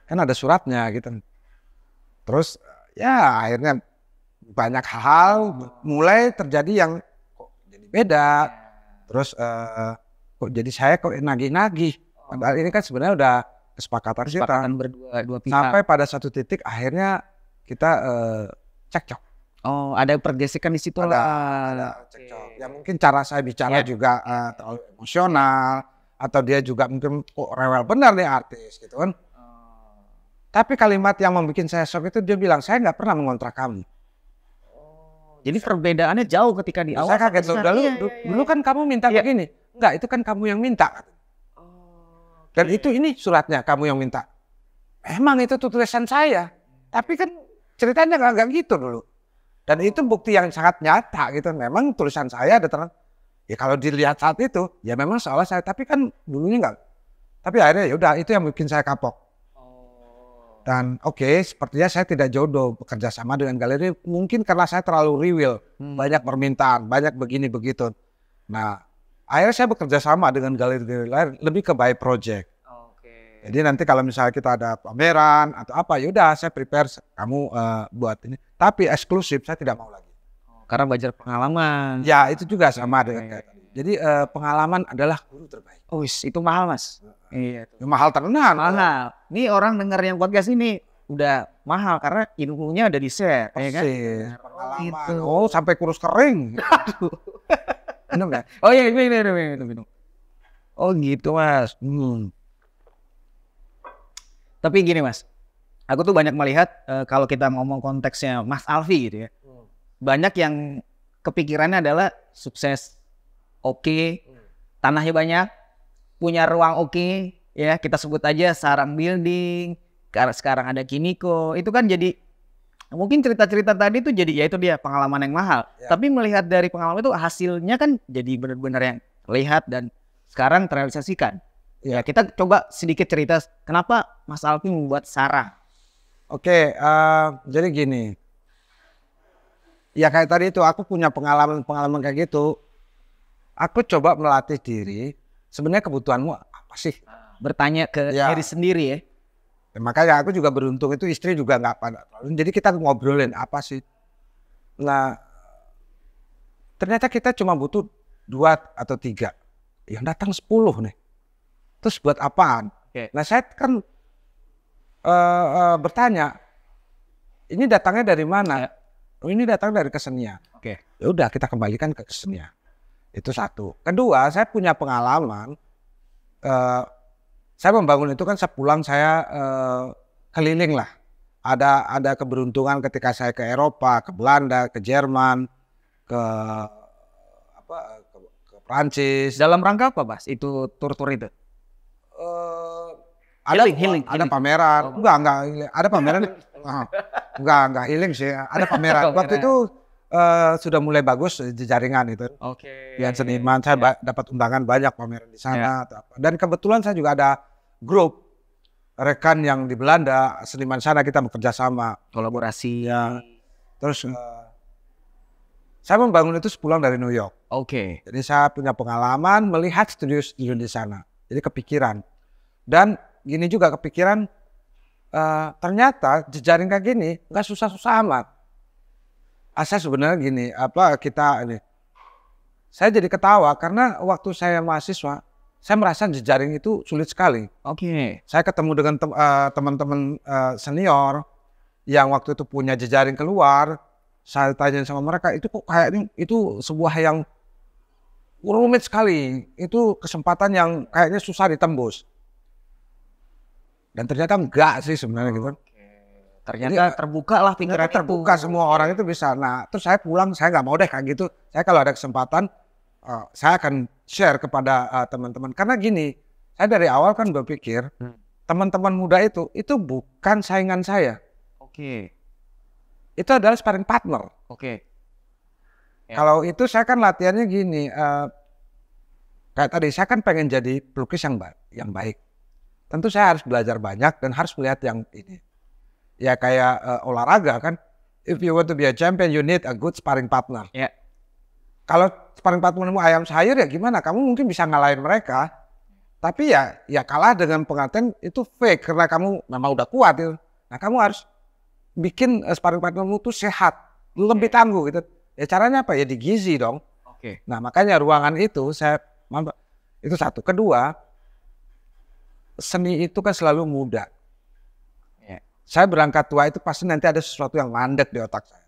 kan ada suratnya gitu. Terus ya akhirnya banyak hal mulai terjadi yang kok jadi beda. Terus kok jadi saya kok nagih-nagih. Padahal ini kan sebenarnya udah kesepakatan kita berdua pihak. Sampai pada satu titik akhirnya kita cekcok. Ada pergesekan di situ. Ada cekcok. Ya mungkin cara saya bicara juga terlalu emosional, atau dia juga mungkin kok rewel benar nih artis gitu kan. Tapi kalimat yang membuat saya shock itu dia bilang, saya nggak pernah mengontrak kamu. Jadi perbedaannya jauh ketika di awal. Saya kaget dulu kan kamu minta begini. Enggak, itu kan kamu yang minta. Dan ini suratnya kamu yang minta. Emang itu tulisan saya. Tapi kan ceritanya nggak gitu dulu. Dan itu bukti yang sangat nyata gitu. Memang tulisan saya ada terang. Ya kalau dilihat saat itu, ya memang seolah saya. Tapi kan dulunya enggak. Tapi akhirnya ya udah itu yang bikin saya kapok. Dan sepertinya saya tidak jodoh bekerja sama dengan galeri, mungkin karena saya terlalu riwil, banyak permintaan, banyak begini begitu. Nah, akhirnya saya bekerja sama dengan galeri-galeri lain lebih ke by project. Jadi nanti kalau misalnya kita ada pameran atau apa, yaudah saya prepare kamu buat ini. Tapi eksklusif saya tidak mau lagi. Karena belajar pengalaman. Ya itu juga sama dengan kayak tadi. Jadi pengalaman adalah guru terbaik. Oh, itu mahal mas. Iya. Ya, mahal tenan. Mahal. Ini orang denger yang podcast ini udah mahal karena ilmunya udah di-share. Ya kan? Pengalaman. Gitu. Oh sampai kurus kering. Aduh. Minum ya? Oh iya, minum. Oh gitu mas. Tapi gini mas, aku tuh banyak melihat kalau kita ngomong konteksnya Mas Alfi gitu ya, banyak yang kepikirannya adalah sukses, tanahnya banyak, punya ruang ya kita sebut aja Sarang Building, sekarang ada Kiniko, itu kan jadi mungkin cerita-cerita tadi tuh jadi ya itu dia pengalaman yang mahal. Ya. Tapi melihat dari pengalaman itu hasilnya kan jadi benar-benar yang lihat dan sekarang terrealisasikan. Ya kita coba sedikit cerita kenapa Mas Alfi membuat Sarang. Jadi gini. Ya kayak tadi itu aku punya pengalaman kayak gitu. Aku coba melatih diri. Sebenarnya kebutuhanmu apa sih? Bertanya ke diri sendiri ya. Makanya aku juga beruntung itu istri juga nggak pada. Jadi kita ngobrolin apa sih. Nah ternyata kita cuma butuh 2 atau 3. Yang datang 10 nih. Terus buat apaan? Nah saya kan bertanya, ini datangnya dari mana? Oh, ini datang dari kesenian. Ya udah kita kembalikan ke kesenian. Itu satu. Kedua, saya punya pengalaman. Saya membangun itu kan sepulang saya keliling lah. Ada keberuntungan ketika saya ke Eropa, ke Belanda, ke Jerman, ke Prancis. Dalam rangka apa, Mas? Itu tur-tur itu? Healing. Ada pameran. Enggak. Ada pameran. Enggak healing sih. Ada pameran. Waktu itu sudah mulai bagus jaringan itu. Yang seniman saya dapat undangan banyak pameran di sana. Dan kebetulan saya juga ada grup rekan yang di Belanda, seniman sana kita bekerja sama. Kolaborasi. Ya. Terus saya membangun itu sepulang dari New York. Jadi saya punya pengalaman melihat studio-studio di sana. Jadi kepikiran. Dan gini juga kepikiran, ternyata jejaring kayak gini nggak susah-susah amat. Saya sebenarnya gini, saya jadi ketawa karena waktu saya mahasiswa, saya merasa jejaring itu sulit sekali. Saya ketemu dengan teman-teman senior yang waktu itu punya jejaring keluar, saya tanya sama mereka, itu kok kayaknya itu sebuah yang rumit sekali, itu kesempatan yang kayaknya susah ditembus. Dan ternyata enggak sih sebenarnya gitu. Ternyata terbuka lah pikiran itu. Terbuka semua orang itu bisa. Nah terus saya pulang, saya nggak mau deh kayak gitu. Saya kalau ada kesempatan, saya akan share kepada teman-teman. Karena gini, saya dari awal kan berpikir, teman-teman muda itu bukan saingan saya. Itu adalah sparring partner. Kalau itu saya kan latihannya gini, kayak tadi saya kan pengen jadi pelukis yang baik. Tentu saya harus belajar banyak dan harus melihat yang ini. Ya kayak olahraga kan, if you want to be a champion, you need a good sparring partner. Kalau sparring partnermu ayam sayur ya gimana? Kamu mungkin bisa ngalahin mereka, tapi ya kalah dengan pengantin itu fake karena kamu memang udah kuat itu. Nah kamu harus bikin sparring partnermu tuh sehat, lebih tangguh gitu. Ya caranya apa? Ya digizi dong. Nah makanya ruangan itu itu satu. Kedua, seni itu kan selalu muda. Saya berangkat tua itu pasti nanti ada sesuatu yang mandek di otak saya.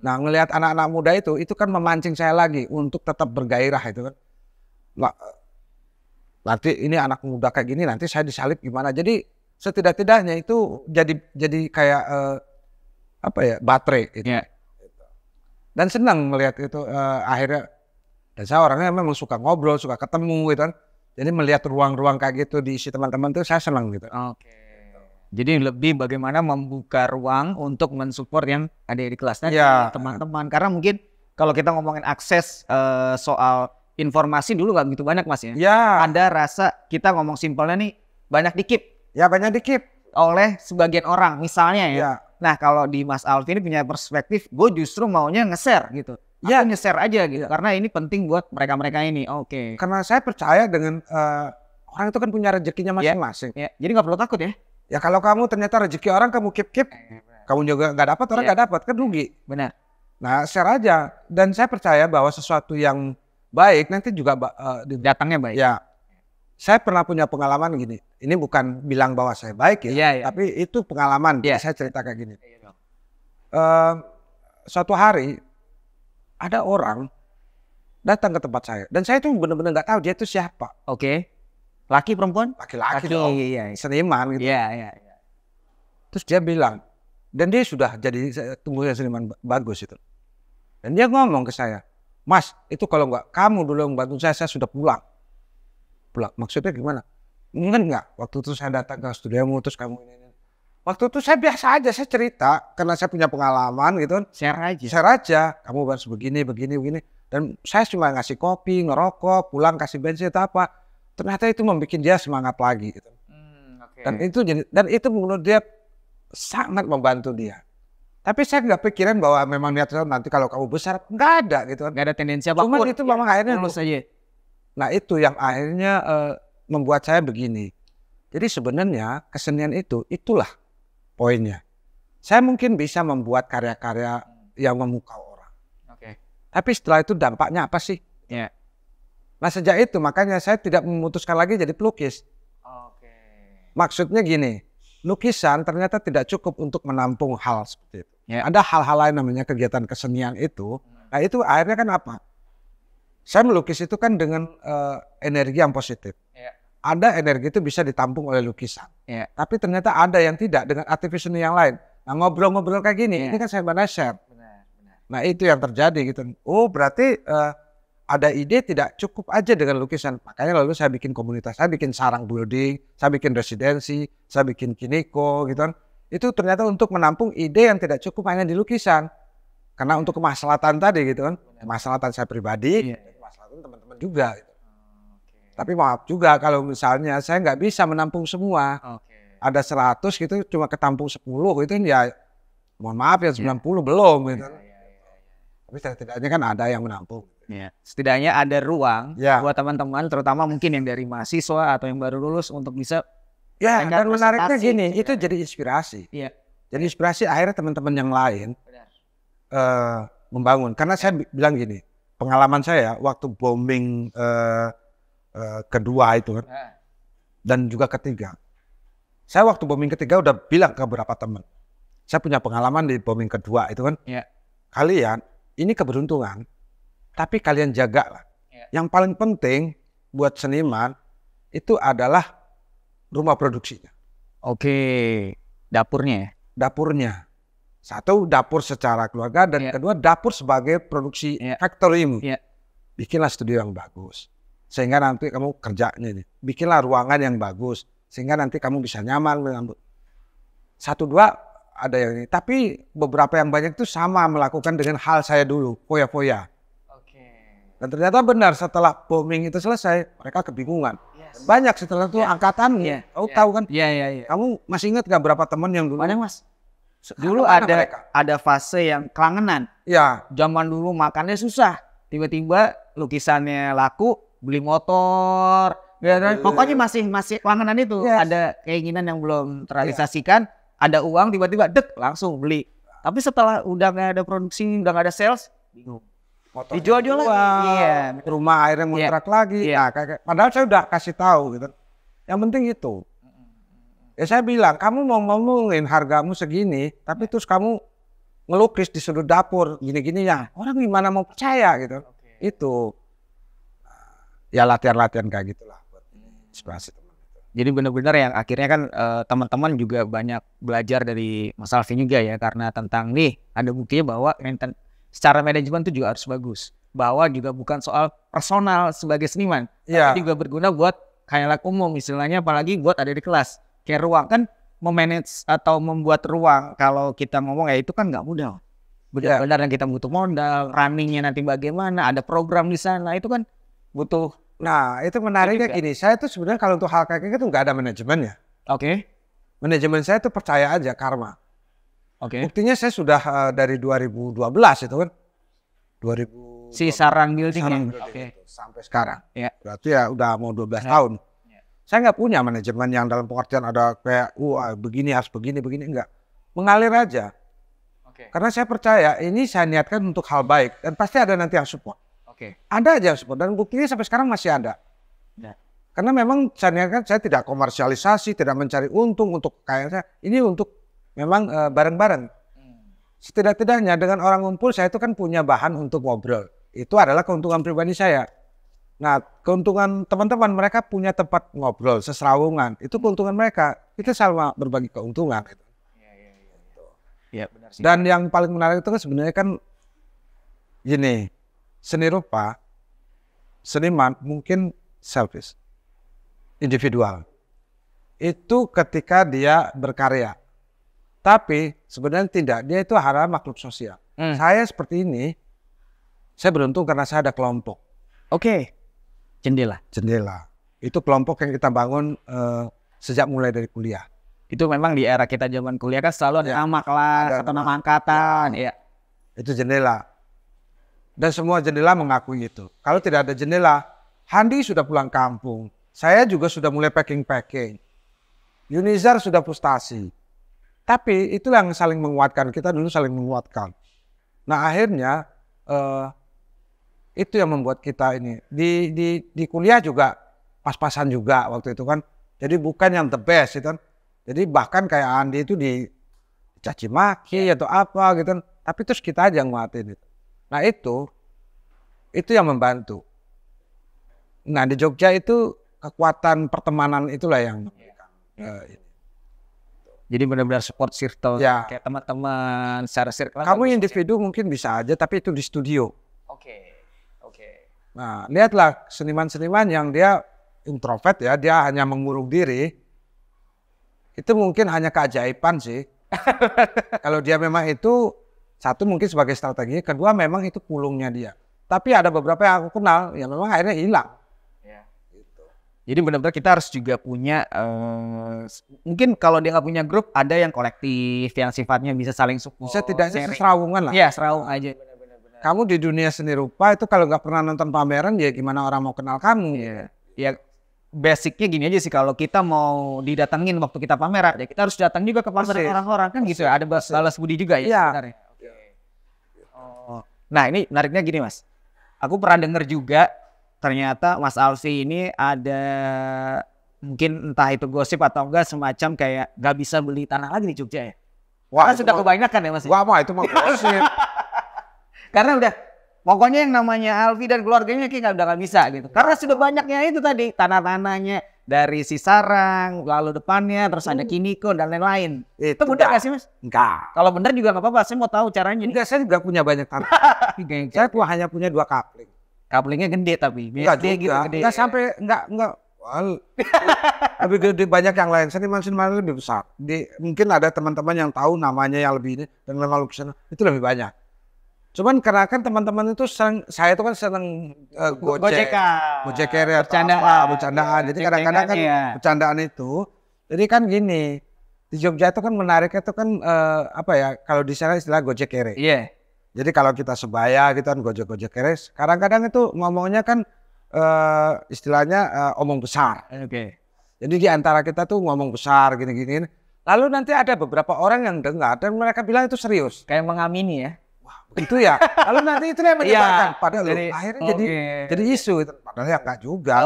Nah, ngelihat anak-anak muda itu kan memancing saya lagi untuk tetap bergairah itu kan. Nanti ini anak muda kayak gini, nanti saya disalip gimana. Jadi setidak-tidaknya itu jadi kayak baterai gitu. Dan senang melihat itu akhirnya. Dan saya orangnya memang suka ngobrol, suka ketemu gitu kan. Jadi melihat ruang-ruang kayak gitu diisi teman-teman tuh saya senang gitu. Jadi lebih bagaimana membuka ruang untuk mensupport yang ada di kelas tadi, teman-teman. Karena mungkin kalau kita ngomongin akses soal informasi dulu nggak begitu banyak mas ya. Ada rasa kita ngomong simpelnya nih, banyak dikip. Ya banyak dikip Oleh sebagian orang misalnya ya. Ya. Nah kalau di Mas Alvin punya perspektif, gue justru maunya nge-share gitu. Ya. Aku nge-share aja gitu. Karena ini penting buat mereka-mereka ini. Oke. Karena saya percaya dengan orang itu kan punya rezekinya masing-masing. Ya. Jadi nggak perlu takut ya. Ya kalau kamu ternyata rezeki orang kamu keep, kamu juga nggak dapat, orang nggak dapat, kan rugi. Benar. Nah share aja. Dan saya percaya bahwa sesuatu yang baik nanti juga datangnya baik. Ya. Saya pernah punya pengalaman gini. Ini bukan bilang bahwa saya baik ya, tapi itu pengalaman. Saya cerita kayak gini. Suatu hari ada orang datang ke tempat saya dan saya tuh benar-benar nggak tahu dia itu siapa. Oke. Laki perempuan? Laki-laki dong. Iya. Seniman gitu. Iya. Terus dia bilang, dan dia sudah jadi tumbuhnya seniman bagus itu. Dan dia ngomong ke saya, Mas, itu kalau nggak kamu dulu yang bantu saya sudah pulang. Maksudnya gimana? Enggak. Waktu itu saya datang ke studiomu terus kamu ini. Waktu itu saya biasa aja, saya cerita karena saya punya pengalaman gitu. Share aja. Kamu harus begini. Dan saya cuma ngasih kopi, ngerokok, pulang kasih bensin atau apa. Ternyata itu membuat dia semangat lagi gitu. Dan itu menurut dia sangat membantu dia. Tapi saya nggak pikiran bahwa memang niatnya nanti kalau kamu besar, nggak ada gitu. Nggak ada tendensi apapun. Cuma itu memang akhirnya lulus aja. Nah itu yang akhirnya membuat saya begini. Jadi sebenarnya kesenian itulah poinnya. Saya mungkin bisa membuat karya-karya yang memukau orang. Tapi setelah itu dampaknya apa sih? Ya. Nah sejak itu makanya saya tidak memutuskan lagi jadi pelukis. Maksudnya gini, lukisan ternyata tidak cukup untuk menampung hal seperti itu. Ya. Ada hal-hal lain namanya kegiatan kesenian itu. Nah itu akhirnya kan apa? Saya melukis itu kan dengan energi yang positif. Ada energi itu bisa ditampung oleh lukisan. Tapi ternyata ada yang tidak dengan aktivis seni yang lain. Nah ngobrol-ngobrol kayak gini, ini kan saya share. Nah itu yang terjadi gitu. Oh berarti ada ide tidak cukup aja dengan lukisan. Makanya lalu saya bikin komunitas, saya bikin sarang building, saya bikin residensi, saya bikin kiniko gitu kan. Itu ternyata untuk menampung ide yang tidak cukup hanya di lukisan. Karena untuk kemaslahatan tadi gitu kan. Kemaslahatan saya pribadi, kemaslahatan teman-teman juga gitu. Tapi maaf juga kalau misalnya saya nggak bisa menampung semua. Ada 100 gitu cuma ketampung 10 gitu ya mohon maaf ya 90 belum gitu. Tapi setidaknya kan ada yang menampung. Setidaknya ada ruang buat teman-teman terutama mungkin yang dari mahasiswa atau yang baru lulus untuk bisa dan menariknya gini, itu jadi inspirasi. Jadi inspirasi akhirnya teman-teman yang lain membangun. Karena saya bilang gini, pengalaman saya waktu bombing kedua itu kan, dan juga ketiga. Saya waktu bombing ketiga udah bilang ke beberapa teman, saya punya pengalaman di bombing kedua itu kan. Kalian ini keberuntungan, tapi kalian jagalah. Yang paling penting buat seniman itu adalah rumah produksinya. Dapurnya. Satu, dapur secara keluarga, dan kedua dapur sebagai produksi factory-mu. Bikinlah studio yang bagus. Sehingga nanti kamu kerjanya ini. Bikinlah ruangan yang bagus. Sehingga nanti kamu bisa nyaman. Satu, dua ada yang ini. Tapi beberapa yang banyak itu sama melakukan dengan hal saya dulu. Foya-foya. Dan ternyata benar setelah bombing itu selesai, mereka kebingungan. Banyak setelah itu angkatan. Tahu kan? Kamu masih ingat gak berapa teman yang dulu? Banyak mas. Dulu ada fase yang kelangenan. Zaman dulu makannya susah. Tiba-tiba lukisannya laku, beli motor. Pokoknya masih kelangenan itu. Ada keinginan yang belum terrealisasikan. Ada uang tiba-tiba langsung beli. Tapi setelah udah nggak ada produksi, udah nggak ada sales, bingung. Dijual-jual lagi. Rumah akhirnya ngontrak lagi. Nah, padahal saya udah kasih tahu gitu. Yang penting itu. Ya saya bilang, kamu mau ngomongin hargamu segini, tapi terus kamu ngelukis di sudut dapur gini-gini ya. Orang gimana mau percaya gitu. Itu. Ya latihan-latihan kayak gitulah buat inspirasi teman. Jadi benar-benar yang akhirnya kan teman-teman juga banyak belajar dari Mas Alvin juga ya. Karena tentang nih ada buktinya bahwa secara manajemen itu juga harus bagus. Bahwa juga bukan soal personal sebagai seniman. Tapi juga berguna buat kayak umum istilahnya, apalagi buat ada di kelas. Kayak ruang kan memanage atau membuat ruang kalau kita ngomong ya itu kan nggak mudah. Benar-benar yang kita butuh modal, runningnya nanti bagaimana, ada program di sana itu kan butuh Nah, itu menariknya gini, saya tuh sebenarnya kalau untuk hal kayak gitu nggak ada manajemennya. Oke. Manajemen saya tuh percaya aja karma. Oke. Buktinya saya sudah dari 2012 itu kan. 2000 si Sarang Building ya. Oke. Sampai sekarang. Ya. Berarti ya udah mau 12 tahun. Ya. Saya nggak punya manajemen yang dalam pengertian ada kayak begini harus begini enggak. Mengalir aja. Oke. Karena saya percaya ini saya niatkan untuk hal baik dan pasti ada nanti yang support. Oke. Ada aja yang support dan buktinya sampai sekarang masih ada. Ya. Karena memang saya niatkan saya tidak komersialisasi, tidak mencari untung untuk kayaknya ini untuk memang bareng-bareng. Setidak-tidaknya dengan orang ngumpul saya itu kan punya bahan untuk ngobrol. Itu adalah keuntungan pribadi saya. Nah, keuntungan teman-teman mereka punya tempat ngobrol, seserawungan. Itu keuntungan mereka. Kita sama berbagi keuntungan. Iya, benar sih. Dan yang paling menarik itu kan sebenarnya kan gini, seni rupa, seniman mungkin selfish, individual. Itu ketika dia berkarya. Tapi sebenarnya tidak, dia itu adalah makhluk sosial. Saya seperti ini, saya beruntung karena saya ada kelompok. Oke. Jendela. Itu kelompok yang kita bangun sejak mulai dari kuliah. Itu memang di era kita zaman kuliah kan selalu ada nama kelas atau nama angkatan. Ya. Itu jendela. Dan semua jendela mengakui itu. Kalau tidak ada jendela, Handi sudah pulang kampung. Saya juga sudah mulai packing. Yunizar sudah frustasi. Tapi itulah yang saling menguatkan. Kita dulu saling menguatkan. Nah akhirnya itu yang membuat kita ini. Di kuliah juga pas-pasan juga waktu itu kan. Jadi bukan yang the best itu kan. Jadi bahkan kayak Andi itu dicaci maki atau apa gitu kan. Tapi terus kita aja yang nguatin itu. Nah itu yang membantu. Nah di Jogja itu kekuatan pertemanan itulah yang memberikan Jadi benar-benar support circle ya. Kayak teman-teman secara circle. Kamu individu mungkin bisa aja, tapi itu di studio. Oke. Nah, lihatlah seniman-seniman yang dia introvert ya, dia hanya mengurung diri. Itu mungkin hanya keajaiban sih. Kalau dia memang itu satu mungkin sebagai strategi, kedua memang itu pulungnya dia. Tapi ada beberapa yang aku kenal yang memang akhirnya hilang. Jadi benar-benar kita harus juga punya, mungkin kalau dia nggak punya grup, ada yang kolektif, yang sifatnya bisa saling support. Bisa tidaknya serawungan lah. Iya, serawung aja. Benar-benar. Kamu di dunia seni rupa itu kalau nggak pernah nonton pameran, ya gimana orang mau kenal kamu? Iya. Ya basicnya gini aja sih, kalau kita mau didatengin waktu kita pameran, ya kita harus datang juga ke pameran orang-orang kan gitu ya. Ada balas budi juga ya. Iya. Sebenarnya. Nah ini menariknya gini Mas, aku pernah dengar juga. Ternyata Mas Alfi ini ada mungkin entah itu gosip atau enggak semacam kayak nggak bisa beli tanah lagi di Jogja ya. Wah, karena sudah kebanyakan ya Mas. Wah, itu mah gosip. Karena udah pokoknya yang namanya Alfi dan keluarganya kayak udah nggak bisa gitu. Karena sudah banyaknya itu tadi tanah-tanahnya dari si Sarang, lalu depannya terus ada Kiniko dan lain-lain. Itu benar nggak sih Mas? Enggak. Kalau benar juga nggak apa-apa. Saya mau tahu caranya. Enggak, saya juga punya banyak tanah. Saya hanya punya 2 kapling. Kaplingnya gede tapi enggak juga, gitu, gede. Enggak sampai enggak. Wah, lebih gede banyak yang lain. Seniman-seniman lebih besar. Mungkin ada teman-teman yang tahu namanya yang lebih ini dan memang lukisan itu lebih banyak. Cuman karena kan teman-teman itu saya itu kan seneng gojek bercandaan. Jadi kadang-kadang kan bercandaan itu. Jadi kan gini, di Jogja itu kan menariknya itu kan apa ya? Kalau di sana istilah gojek kere. Iya. Jadi kalau kita sebaya gitu kan gojek keres, kadang-kadang itu ngomongnya kan istilahnya omong besar. Oke. Jadi di antara kita tuh ngomong besar gini-gini. Lalu nanti ada beberapa orang yang dengar dan mereka bilang itu serius. Kayak mengamini ya. Wah begitu ya. Lalu nanti itu yang menyebarkan. Padahal akhirnya jadi isu. Padahal ya enggak juga.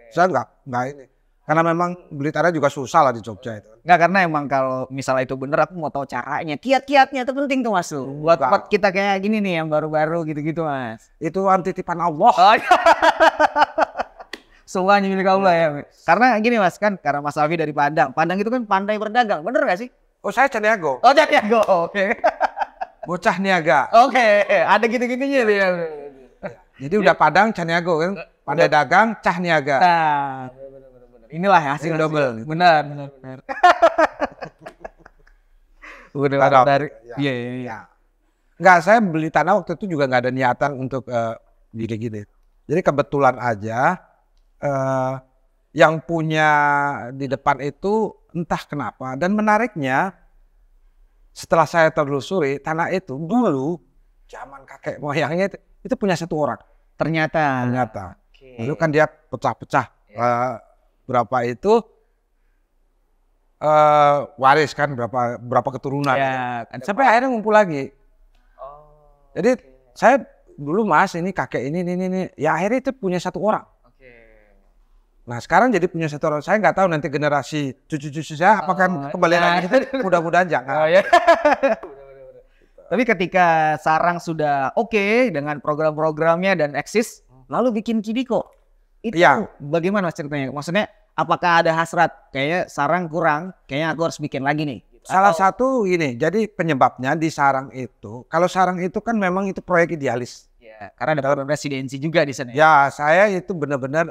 Saya enggak ini. Karena memang beli tanah juga susah lah di Jogja itu. Enggak, karena emang kalau misalnya itu bener aku mau tahu caranya. Kiat-kiatnya itu penting tuh Mas. Buat kita kayak gini nih yang baru-baru gitu-gitu Mas. Itu titipan Allah. Oh, iya. Semuanya milik Allah ya. Karena gini Mas kan, karena Mas Alfi dari Padang. Padang itu kan pandai berdagang, bener gak sih? Oh saya Caniago. Oh Caniago, oke. Bocah niaga. Oke, ada gitu-gitunya ya. Jadi udah Padang Caniago kan. Pandai dagang, cah niaga. Nah. Inilah hasil double. Benar. Udah dari. Iya. Enggak, saya beli tanah waktu itu juga nggak ada niatan untuk gini-gini. Jadi kebetulan aja yang punya di depan itu entah kenapa. Dan menariknya setelah saya telusuri tanah itu dulu zaman kakek moyangnya itu punya satu orang. Ternyata. Lalu kan dia pecah-pecah. Berapa itu waris kan berapa keturunan. Ya, sampai akhirnya ngumpul lagi. Jadi saya dulu Mas ini kakek ini. Ya akhirnya itu punya satu orang. Nah sekarang jadi punya satu orang. Saya nggak tahu nanti generasi cucu-cucu saya apakah kembali lagi. Mudah-mudahan jangan. Ya. Tapi ketika Sarang sudah oke dengan program-programnya dan eksis, lalu bikin Kiniko. Itu bagaimana Mas ceritanya? Maksudnya apakah ada hasrat? Kayaknya Sarang kurang, kayaknya aku harus bikin lagi nih. Salah satu ini, jadi penyebabnya di Sarang itu, kalau Sarang itu kan memang itu proyek idealis. Ya, karena ada program residensi juga di sana. Ya, saya itu benar-benar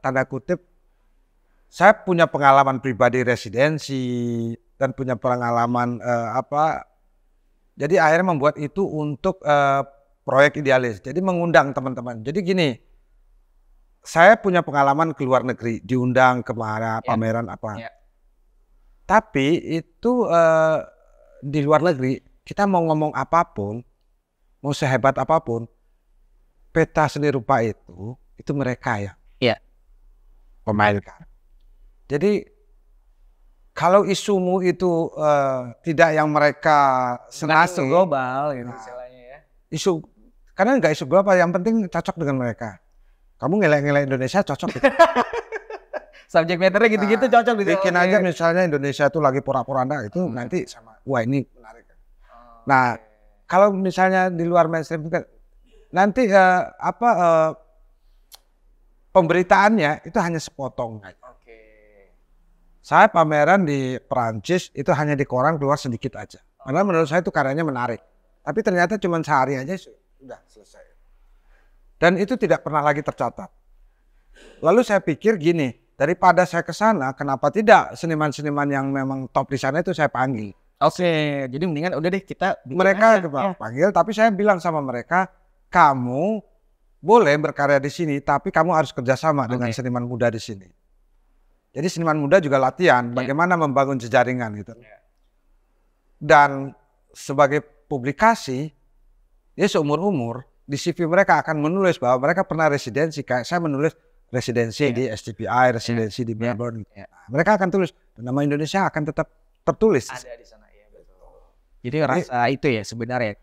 tanda kutip, saya punya pengalaman pribadi residensi dan punya pengalaman jadi akhirnya membuat itu untuk proyek idealis. Jadi mengundang teman-teman. Jadi gini, saya punya pengalaman ke luar negeri, diundang kemana pameran apa. Ya. Tapi itu di luar negeri kita mau ngomong apapun, mau sehebat apapun, peta seni rupa itu mereka ya memainkan. Jadi kalau isumu itu tidak yang mereka senasib global, gitu istilahnya ya. Isu karena nggak isu global, yang penting cocok dengan mereka. Kamu ngelak-ngelak Indonesia cocok gitu. Subjek matternya gitu-gitu cocok gitu. Bikin aja misalnya Indonesia itu lagi pura-puranda itu nanti sama wah ini menarik. Nah, kalau misalnya di luar mainstream nanti pemberitaannya itu hanya sepotong aja. Saya pameran di Perancis itu hanya di koran keluar sedikit aja. Karena menurut saya itu karyanya menarik. Tapi ternyata cuma sehari aja sudah selesai. Dan itu tidak pernah lagi tercatat. Lalu saya pikir gini, daripada saya ke sana, kenapa tidak seniman-seniman yang memang top di sana itu saya panggil. Jadi mendingan udah deh kita mereka panggil, tapi saya bilang sama mereka, kamu boleh berkarya di sini, tapi kamu harus kerjasama dengan seniman muda di sini. Jadi seniman muda juga latihan bagaimana membangun jejaringan gitu. Dan sebagai publikasi, dia seumur-umur di CV mereka akan menulis bahwa mereka pernah residensi. Kayak saya menulis residensi di STPI, residensi di Melbourne. Nah, mereka akan tulis nama Indonesia akan tetap tertulis. Ada di sana ya, betul. Jadi rasa itu ya sebenarnya.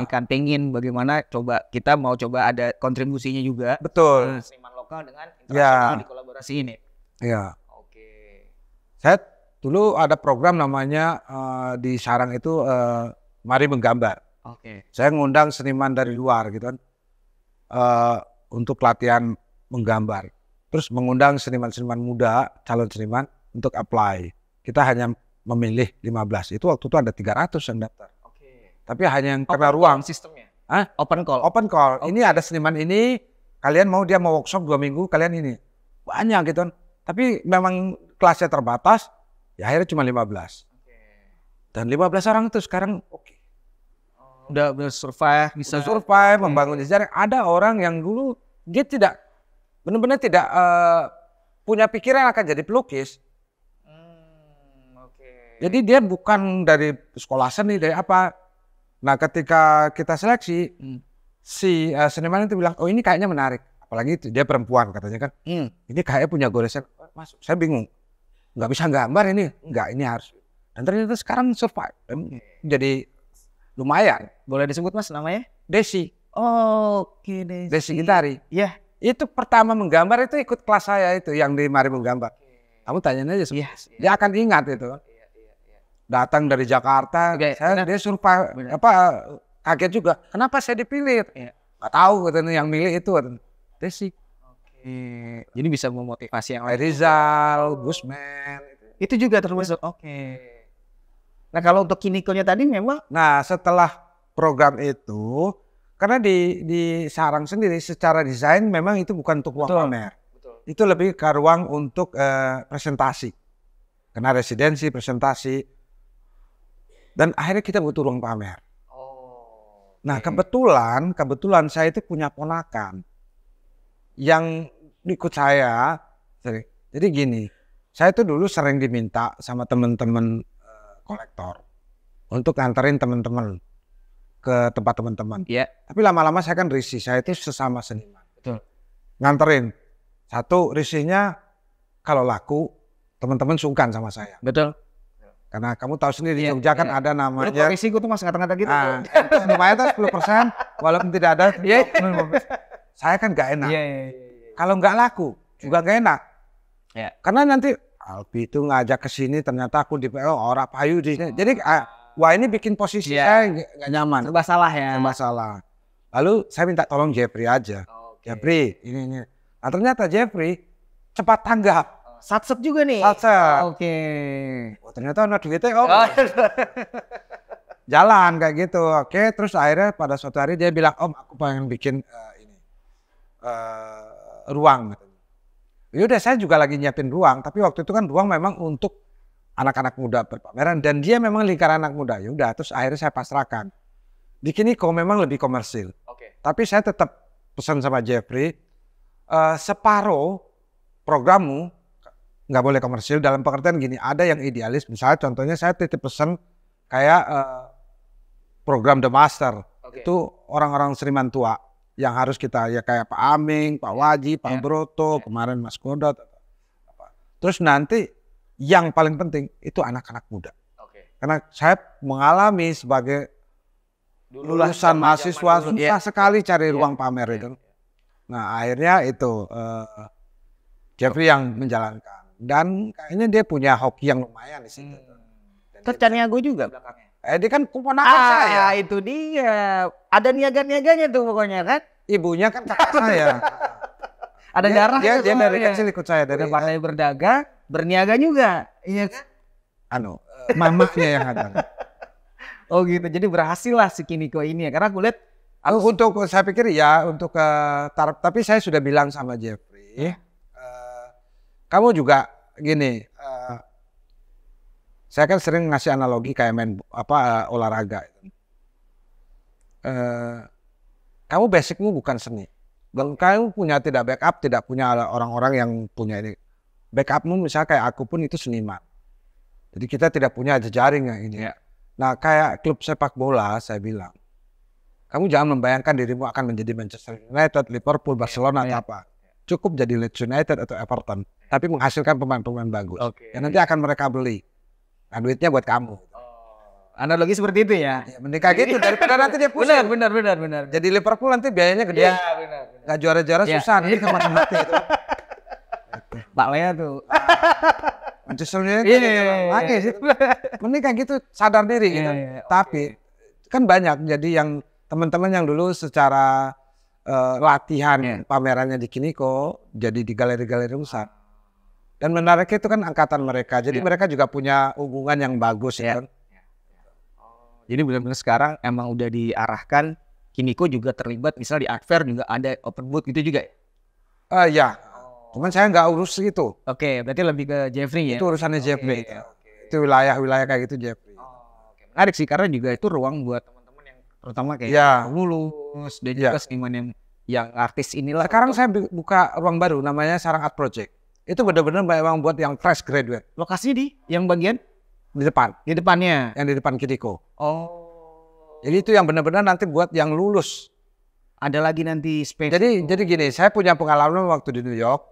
Kan pengen bagaimana kita mau coba ada kontribusinya juga. Betul. Seniman lokal dengan internasional di kolaborasi ini. Iya. Saya dulu ada program namanya di Sarang itu Mari Menggambar. Saya ngundang seniman dari luar gitu kan untuk latihan menggambar. Terus mengundang seniman-seniman muda, calon seniman untuk apply. Kita hanya memilih 15. Itu waktu itu ada 300 yang daftar. Tapi hanya yang karena ruang sistemnya. Open call. Ini ada seniman ini, kalian mau dia mau workshop 2 minggu, kalian ini. Banyak gitu kan. Tapi memang kelasnya terbatas, ya akhirnya cuma 15. Dan 15 orang itu sekarang udah survive, bisa survive, membangun jejaring. Ada orang yang dulu dia tidak benar-benar tidak punya pikiran akan jadi pelukis. Jadi dia bukan dari sekolah seni, dari apa. Nah ketika kita seleksi, si seniman itu bilang, oh ini kayaknya menarik. Apalagi itu dia perempuan katanya kan. Ini kayaknya punya goresan. Masuk, saya bingung. Nggak bisa gambar ini. Nggak, ini harus. Dan ternyata sekarang survive. Jadi lumayan. Boleh disebut Mas namanya? Desi. Desi Gitari. Iya. Itu pertama menggambar itu ikut kelas saya itu yang di Mari Menggambar. Kamu tanyain aja. Dia akan ingat itu. Datang dari Jakarta. Dia survive. Kaget juga. Kenapa saya dipilih? Nggak tahu katanya yang milih itu. Desi. Jadi bisa memotivasi yang lain. Rizal, Gusman. Itu juga termasuk. Nah kalau untuk Kinikonya tadi memang. Nah setelah program itu, karena di Sarang sendiri secara desain memang itu bukan untuk ruang pamer. Itu lebih ke ruang untuk presentasi. Karena residensi, presentasi. Dan akhirnya kita butuh ruang pamer. Nah kebetulan saya itu punya ponakan yang ikut saya. Jadi gini, saya tuh dulu sering diminta sama teman-teman kolektor untuk nganterin teman-teman ke tempat teman-teman. Iya. Tapi lama-lama saya kan risih, saya itu sesama seniman. Betul. Nganterin. Satu, risihnya kalau laku teman-teman sungkan sama saya. Betul. Karena kamu tahu sendiri di Jogja kan ada namanya. Risiko tuh mas ngata-ngata gitu. Lumayan tuh 10%, walaupun tidak ada. Saya kan gak enak. Kalau nggak laku juga gak enak. Karena nanti Alpi itu ngajak ke sini ternyata aku di PO orang payu di sini. Jadi wah ini bikin posisi saya nggak nyaman. Serba salah ya. Serba salah. Lalu saya minta tolong Jeffrey aja. Jeffrey ini. Nah ternyata Jeffrey cepat tanggap. Satset juga nih. Satset. Oke. Oh, ternyata ada duitnya om. Jalan kayak gitu. Oke, terus akhirnya pada suatu hari dia bilang, "Om, aku pengen bikin ruang." Yaudah, saya juga lagi nyiapin ruang, tapi waktu itu kan ruang memang untuk anak-anak muda berpameran dan dia memang lingkaran anak muda. Yaudah, terus akhirnya saya pasrahkan. Di Kiniko memang lebih komersil. Tapi saya tetap pesan sama Jeffrey, separuh programmu nggak boleh komersil dalam pengertian gini, ada yang idealis, misalnya contohnya saya titip pesan kayak program The Master, itu orang-orang seniman tua yang harus kita ya kayak Pak Aming, Pak Waji, Pak Broto, kemarin Mas Kodot. Terus nanti yang paling penting itu anak-anak muda. Karena saya mengalami sebagai lulusan mahasiswa susah sekali cari ruang pamer itu. Nah akhirnya itu Jeffrey yang menjalankan. Dan kayaknya dia punya hoki yang lumayan di situ. Tercannya gue juga belakangnya. Dia kan keponakan saya. Itu dia. Ada niaga-niaganya tuh pokoknya kan. Ibunya kan kakak saya. Ada darah. Dia dari kecil ikut saya. Dari pandai berdagang, berniaga juga. Iya kan? Mamanya yang ada. Oh gitu. Jadi berhasil lah si Kiniko ini ya. Karena aku lihat. Untuk saya pikir ya untuk tapi saya sudah bilang sama Jeffrey. Kamu juga gini, saya kan sering ngasih analogi kayak main olahraga. Kamu basicmu bukan seni, dan kamu tidak backup, tidak punya orang-orang yang punya ini. Backupmu misalnya kayak aku pun itu seniman. Jadi kita tidak punya jejaring yang ini. Nah kayak klub sepak bola saya bilang, kamu jangan membayangkan dirimu akan menjadi Manchester United, Liverpool, Barcelona atau apa. Cukup jadi Leeds United atau Everton, tapi menghasilkan pemain-pemain bagus. Yang nanti akan mereka beli. Nah duitnya buat kamu. Analogi seperti itu ya. Menikah gitu daripada nanti dia pusing. Benar. Jadi Liverpool nanti biayanya gede. Iya benar. Gak juara-juara susah nanti kemarin mati itu. Pak Lea tuh. Manchester United. Iya. Menikah gitu sadar diri gitu. Tapi kan banyak jadi yang teman-teman yang dulu secara latihan pamerannya di Kiniko jadi di galeri-galeri besar. Dan menariknya itu kan angkatan mereka. Jadi mereka juga punya hubungan yang bagus ya. Jadi benar-benar sekarang emang udah diarahkan Kiniko juga terlibat misalnya di art fair juga ada open booth gitu juga ya? Ya. Cuman saya nggak urus itu. Oke, berarti lebih ke Jeffrey ya? Itu urusannya Jeffrey. Itu wilayah-wilayah kayak gitu Jeffrey. Menarik sih karena juga itu ruang buat teman-teman yang terutama kayak lulus dan juga seniman yang artis inilah. Sekarang saya buka ruang baru namanya Sarang Art Project. Itu benar-benar memang buat yang fresh graduate. Lokasinya di yang bagian di depan. Di depannya. Yang di depan Kiniko. Oh. Jadi itu yang benar-benar nanti buat yang lulus. Ada lagi nanti space. Jadi gini, saya punya pengalaman waktu di New York.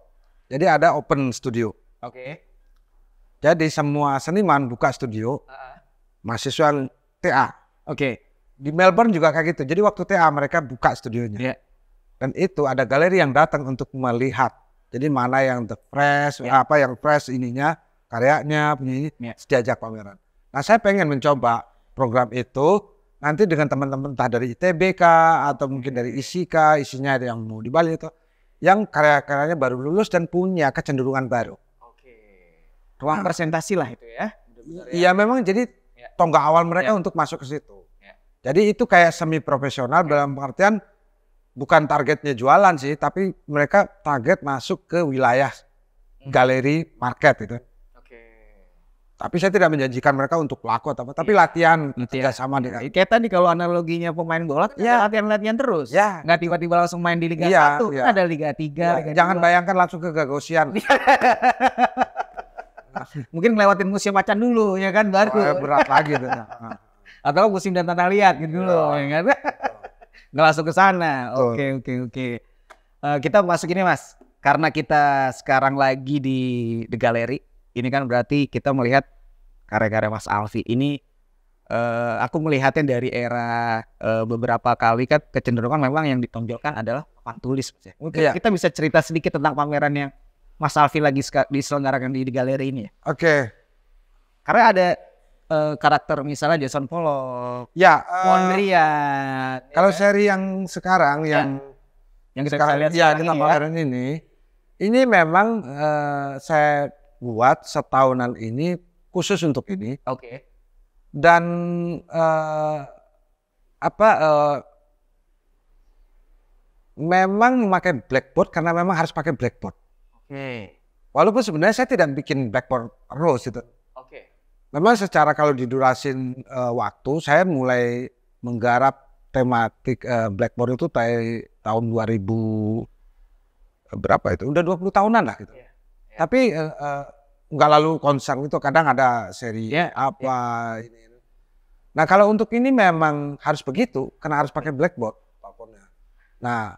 Jadi ada open studio. Jadi semua seniman buka studio. Mahasiswa TA. Di Melbourne juga kayak gitu. Jadi waktu TA mereka buka studionya. Dan itu ada galeri yang datang untuk melihat. Jadi mana yang the fresh, apa yang fresh ininya, karyanya, punya ini, diajak pameran. Nah saya pengen mencoba program itu nanti dengan teman-teman entah dari ITBK atau mungkin dari ISIKA, isinya ada yang mau di Bali itu, yang karya-karyanya baru lulus dan punya kecenderungan baru. Ruang presentasi lah itu ya. Iya memang jadi tonggak awal mereka untuk masuk ke situ. Jadi itu kayak semi profesional dalam pengertian bukan targetnya jualan sih, tapi mereka target masuk ke wilayah galeri market itu. Tapi saya tidak menjanjikan mereka untuk pelaku atau apa, tapi latihan sama dengan. Kayak tadi kalau analoginya pemain bola, latihan-latihan terus. Ya. Nggak tiba-tiba langsung main di Liga 1, kan ada Liga 3. Liga Jangan 2. bayangkan langsung ke Gagosian. Mungkin ngelewatin musim macan dulu, ya kan, baru. Berat lagi tuh. Atau musim dan tanah liat gitu dulu, ya kan? Nggak langsung ke sana. Oke. Kita masuk ini, Mas. Karena kita sekarang lagi di The Gallery. Ini kan berarti kita melihat karya-karya Mas Alfi ini, aku melihatnya dari era beberapa kali kan kecenderungan memang yang ditonjolkan adalah papan tulis. Mungkin kita bisa cerita sedikit tentang pameran yang Mas Alfi lagi diselenggarakan di Gallery ini ya? Oke. Karena ada karakter misalnya Jason Pollock, Mondrian. Kalau seri yang sekarang yang kita lihat kita pameran ini memang saya buat setahunan ini khusus untuk ini. Oke. Dan memang memakai blackboard karena memang harus pakai blackboard. Oke. Walaupun sebenarnya saya tidak bikin blackboard terus itu. Oke. Memang secara kalau didurasin waktu saya mulai menggarap tematik blackboard itu tahun 2000 berapa itu? Udah 20 tahunan lah gitu. Tapi nggak lalu konser itu, kadang ada seri ini. Nah kalau untuk ini memang harus begitu karena harus pakai blackboard. Nah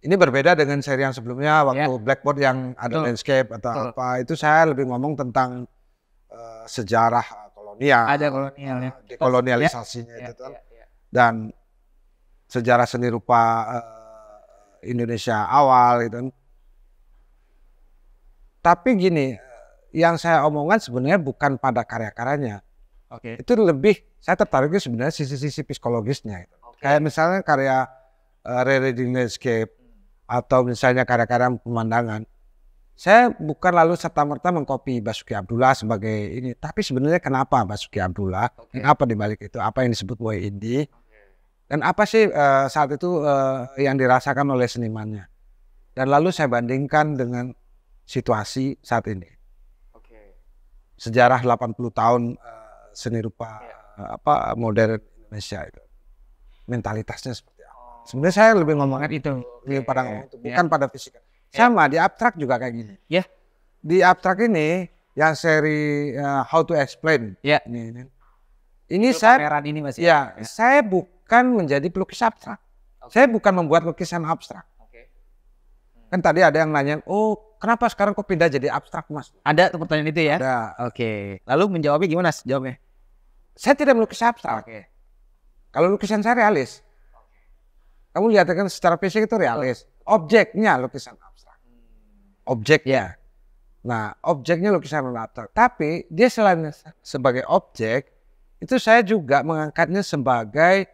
ini berbeda dengan seri yang sebelumnya waktu blackboard yang ada landscape atau apa, itu saya lebih ngomong tentang sejarah kolonial, ada kolonial dekolonialisasinya itu kan, dan sejarah seni rupa Indonesia awal itu. Tapi gini, yang saya omongkan sebenarnya bukan pada karya-karyanya. Itu lebih saya tertariknya sebenarnya sisi-sisi psikologisnya. Kayak misalnya karya Rereading Landscape atau misalnya karya-karya pemandangan. Saya bukan lalu serta-merta mengcopy Basuki Abdullah sebagai ini, tapi sebenarnya kenapa Basuki Abdullah? Kenapa dibalik itu? Apa yang disebut way indie? Dan apa sih saat itu yang dirasakan oleh senimannya? Dan lalu saya bandingkan dengan situasi saat ini. Sejarah 80 tahun seni rupa modern Indonesia itu. Mentalitasnya seperti apa? Sebenarnya saya lebih ngomongin itu, bukan pada fisika. Sama di abstrak juga kayak gini. Di abstrak ini yang seri How to Explain. Ini saya saya bukan menjadi pelukis abstrak. Saya bukan membuat lukisan abstrak. Kan tadi ada yang nanya, kenapa sekarang kok pindah jadi abstrak, Mas? Ada pertanyaan itu ya? Ada. Lalu menjawabnya gimana jawabnya? Saya tidak melukis abstrak. Kalau lukisan saya realis. Kamu lihat kan secara fisik itu realis. Objeknya lukisan abstrak. Objeknya. Nah, objeknya lukisan abstrak. Tapi dia selain sebagai objek, itu saya juga mengangkatnya sebagai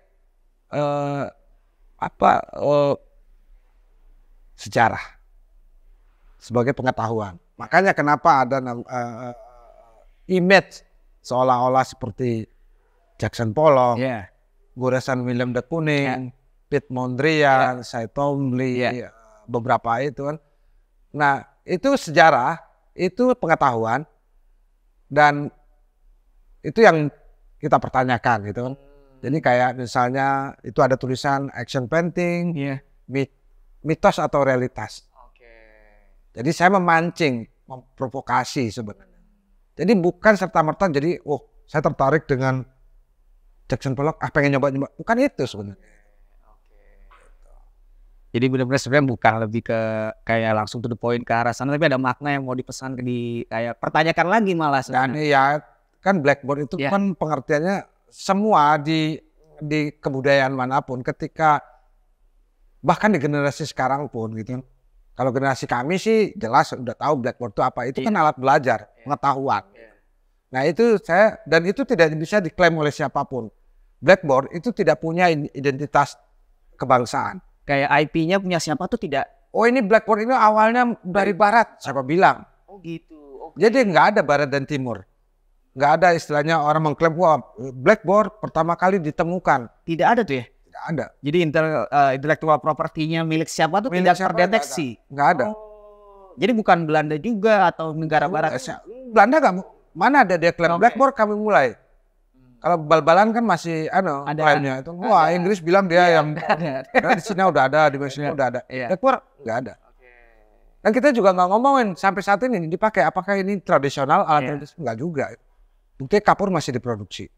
sejarah, sebagai pengetahuan. Makanya kenapa ada image seolah-olah seperti Jackson Pollock, goresan Willem de Kooning, Piet Mondrian, Cy Twombly, beberapa itu kan. Nah itu sejarah, itu pengetahuan, dan itu yang kita pertanyakan gitu kan. Jadi kayak misalnya itu ada tulisan action painting, mitos atau realitas. Jadi saya memancing, memprovokasi sebenarnya. Jadi bukan serta-merta jadi, saya tertarik dengan Jackson Pollock, pengen nyoba-nyoba. Bukan itu sebenarnya. Jadi benar-benar sebenarnya bukan lebih ke kayak langsung to the point ke arah sana, tapi ada makna yang mau dipesan kayak pertanyakan lagi malah. Dan kan blackboard itu kan pengertiannya semua di kebudayaan manapun, ketika bahkan di generasi sekarang pun gitu. Kalau generasi kami sih jelas udah tahu blackboard itu apa. Itu kan alat belajar, pengetahuan. Nah itu dan itu tidak bisa diklaim oleh siapapun. Blackboard itu tidak punya identitas kebangsaan. Kayak IP-nya punya siapa tuh tidak. Ini blackboard ini awalnya dari barat, siapa bilang. Gitu. Jadi nggak ada barat dan timur. Nggak ada istilahnya orang mengklaim, blackboard pertama kali ditemukan. Tidak ada tuh ya? Tidak ada. Jadi intellectual propertinya milik siapa tuh tidak terdeteksi? Nggak ada. Jadi bukan Belanda juga atau negara barat? Belanda nggak, Mana ada dia klaim Blackboard kami mulai. Kalau bal-balan kan masih klaimnya itu. Wah, Inggris bilang dia yang di Cina udah ada, di Meksiko udah ada. Blackboard nggak ada. Dan kita juga nggak ngomongin sampai saat ini dipakai. Apakah ini tradisional, alat tradisional? Nggak juga. Buktinya kapur masih diproduksi.